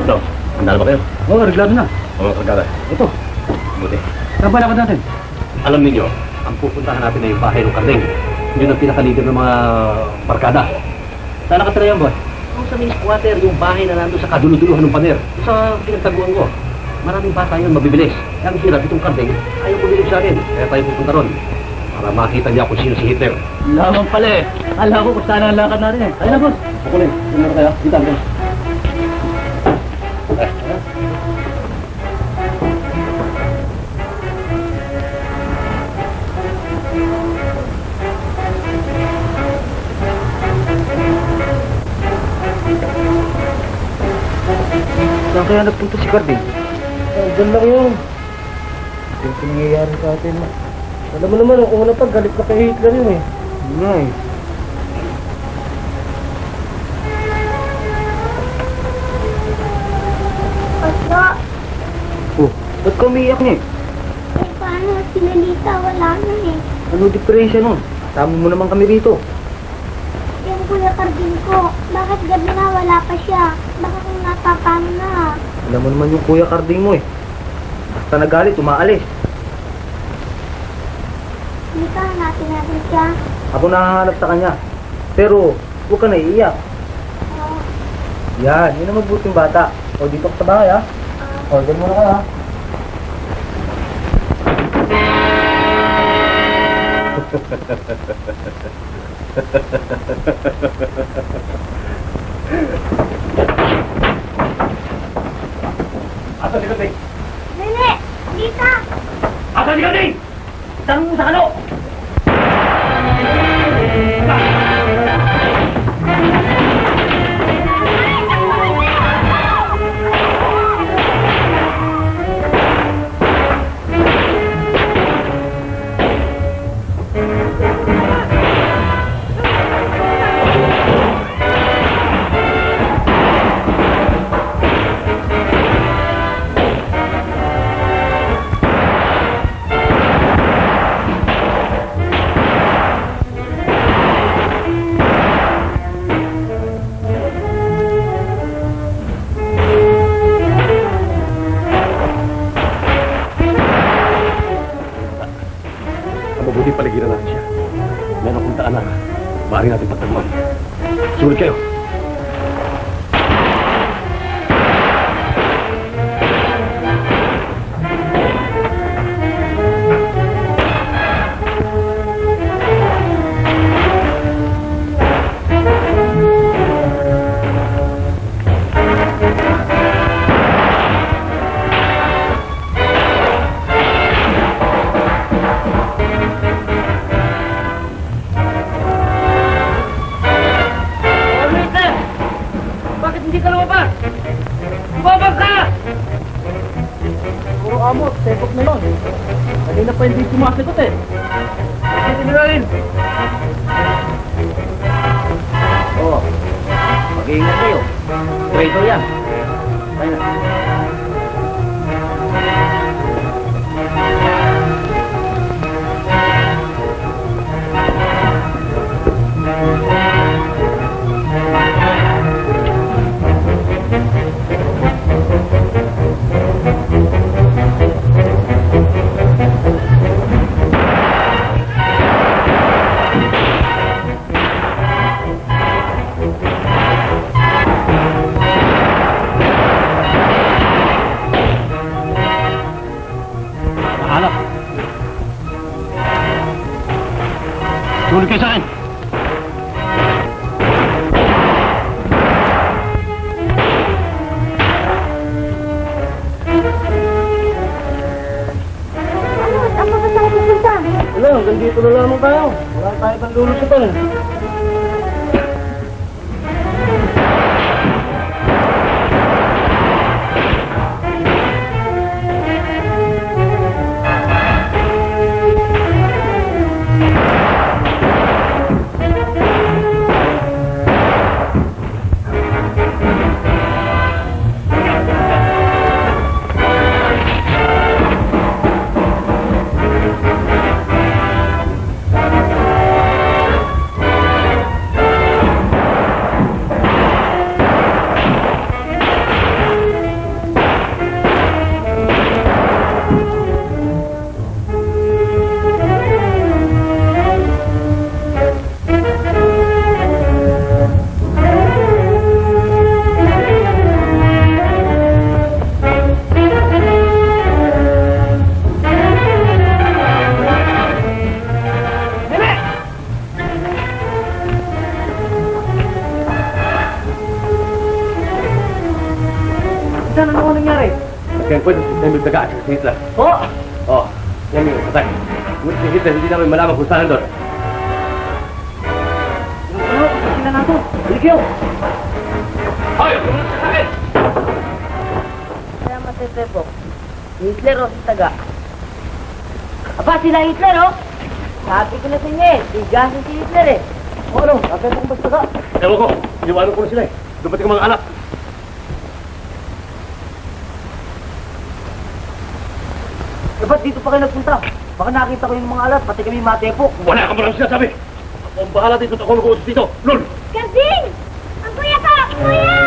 Ito, handa na ba kayo? Oo, reglado na. Mga kargada. Ito, Buti. saan ba lakad natin? Alam ninyo, ang pupuntahan natin ay yung bahay ng Kardeng. Yun ang pinaka-leader ng mga barkada. Saan nakatira yan, boss? Kung sa main squatter, yung bahay na nandun sa kaduluduluhan ng paner. Sa pinagtaguan ko, maraming bata yun mabibilis. Ang hirap itong Kardeng, ayaw pumilig sa akin. Kaya tayo pupunta ron. Para makita niya kung sino si Hitler. Lamang pala eh. Alam ko kung saan ang lakad natin eh. Ayun na, boss. Ako lang, sino na kaya? Dito, boss. Saan kaya nagpunta si Carding? Diyan lang yun. Ito yung nangyayari sa atin. Alam mo naman, ang una pa, galit na kay Hitler yun eh. Hindi nga eh. Oso, Oh, ba't ka umiiyak niya eh? paano si Lolita? Wala na eh. Ano diferensya nun? Tama mo naman kami rito. Yung Kuya Carding ko, bakit gabi na wala pa siya? Baka kung napapano na. Alam mo naman yung Kuya Carding mo eh. Basta nagalit, umaalis. Hindi ka hanapin natin siya. Ako nahahanap sa kanya. Pero, huwag ka naiiyak. Oo. Yan, yun ang mabuting bata. O, dito ka sa bahay ha. O, dyan muna ka ha. Asa si Kardeng? Nene! Lita! Asa si Kardeng? Tanong mo sa kano? pigilan natin siya. Meron kong daan na maaari natin pagtagpuan. Sumunod kayo. Tepok na yun. Kanina pa hindi sumasagot eh. Sige na rin. Oo. Mag-iingat kayo. Traitor yan. Kaya na. Sumunod kayo sa akin. Wala, hanggang dito na lamang tayo. Wala tayo pang lulusutan. Kaya pwede sistema yung taga si Hitler. Oo! Oo, yan yung patay. Ngunit si Hitler hindi namin malaman kung saan doon. Ano? Kasi na nato. Balik kayo! Hoy! Sumunod ka sa akin! Kaya matitepok. Si Hitler o si Taga. Aba, sila Hitler oh! Sabi ko na sa inyo eh, tigasin si Hitler eh. O ano? Bakit akong basta ka? Ewan ko, iniwanan ko na sila eh. Dumating ang mga anak. Eh, ba't dito pa kayo nagpunta? Baka nakita ko yung mga alat, pati kami matepok. Wala ka maraming sinasabi. Ako ang bahala dito at ako nag-uusap dito. Lul! Karding! Ang kuya ko! Kuya!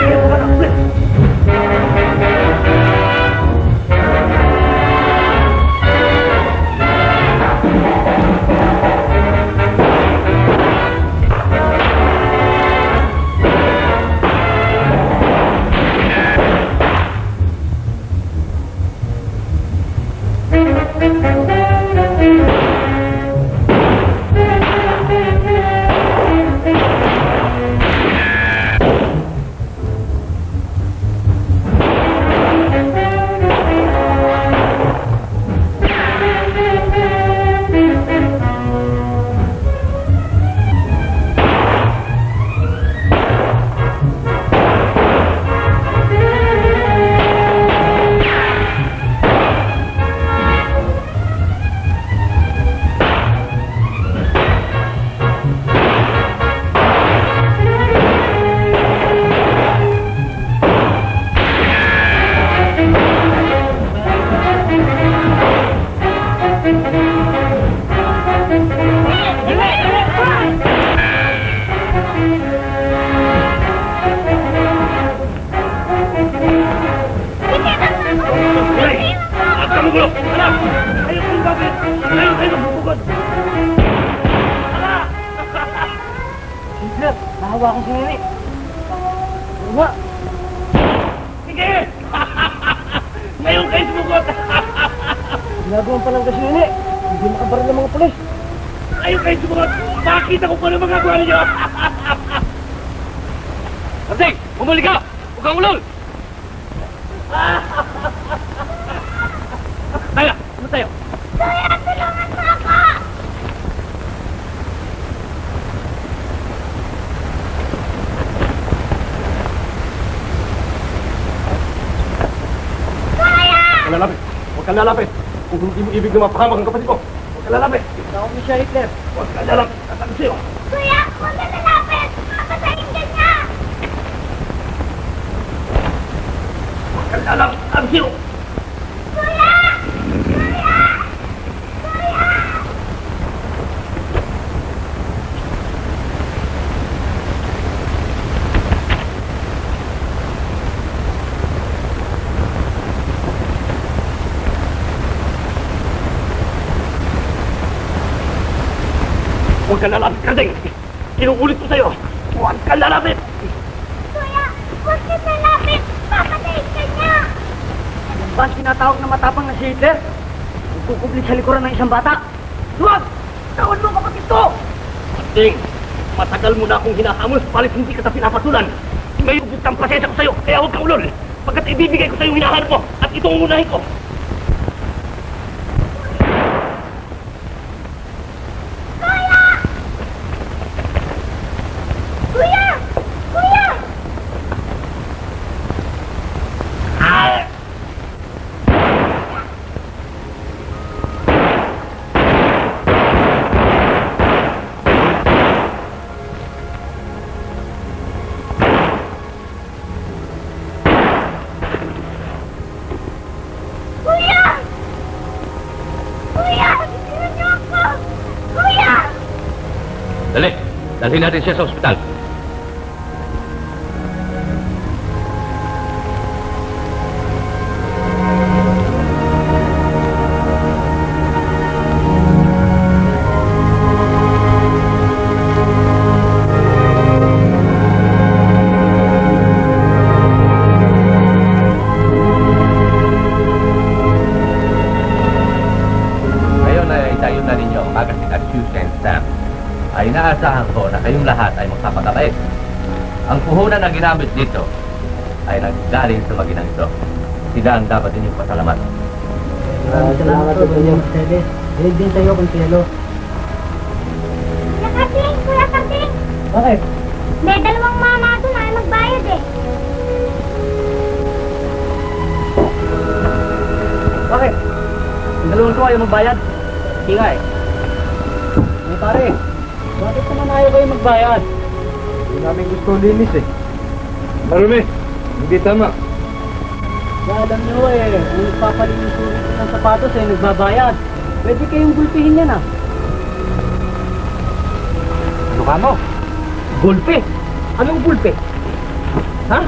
hawakan si Nene. Diba? Sige! Ngayon kayo sumugot! Ginagawan pa lang kasi Nene. Hindi makabaril ng mga pulis. Ngayon kayo sumugot! Makakita ko pa ano magagawa ninyo! Kapsing! Bumuli ka! Huwag kang ulol! Tayo! Ano tayo? Kuya, tulungan mo ako! Kuya! Huwag kang lalapit! Huwag kang lalapit! Kung hindi mo ibig na mapahamak ang kapatid ko, huwag kang lalapit! Ako ni siya Hitler. Huwag kang lalapit! Tatalo sa'yo! Kuya, huwag ka lalapit! Papatayin ka niya! Huwag kang lalapit! Tatalo sa'yo! Kuya! Kuya! Kuya! Huwag kang lalapit, Karding! Inuulit ko sa'yo! Huwag kang lalapit! Kuya, huwag ka lalapit! Papatayin ka niya! Ba ang tinatawag na matapang na si Hitler? Nagkukublit sa likuran ng isang bata. Huwag! Tawad mo kapatid ko! Karding! Matagal mo na akong hinahamon, palit hindi ka na pinapatulan. May ubod kang pasensya ko sa'yo, kaya huwag kang ulol! Pagkat ibibigay ko sa'yo yung hinahanap mo, at ito ang unahin ko! Kuya! Kuya! Kuya! Kuya! Tingnan niyo ako! Kuya! Dali! Dalhin natin siya sa ospital. Ngayon ay tayo na ninyo ang magazine at shoes and stamp. Ay inaasahan ko na kayong lahat ay magpapakabait. Ang puhunan na ginamit dito ay naggaling sa maginang ito. Sila ang dapat ninyong pasalamat. Salamat po inyo. Dinig din tayo kung Cielo. Kuya Kasing! Kuya Kasing! Bakit? May dalawang mama doon ay magbayad eh. Bakit? Yung dalawang ko ayaw magbayad? Hindi nga eh. Ay pare, bakit naman ayaw kayo magbayad? Hindi namin gusto linis eh. Marumi, hindi tama. Alam nyo eh, kung nagpapalinis ulit ng sapatos eh, nagbabayad. Pwede kayong gulpihin yan ah. Ano ka mo? Gulpi? Anong gulpi? Ha?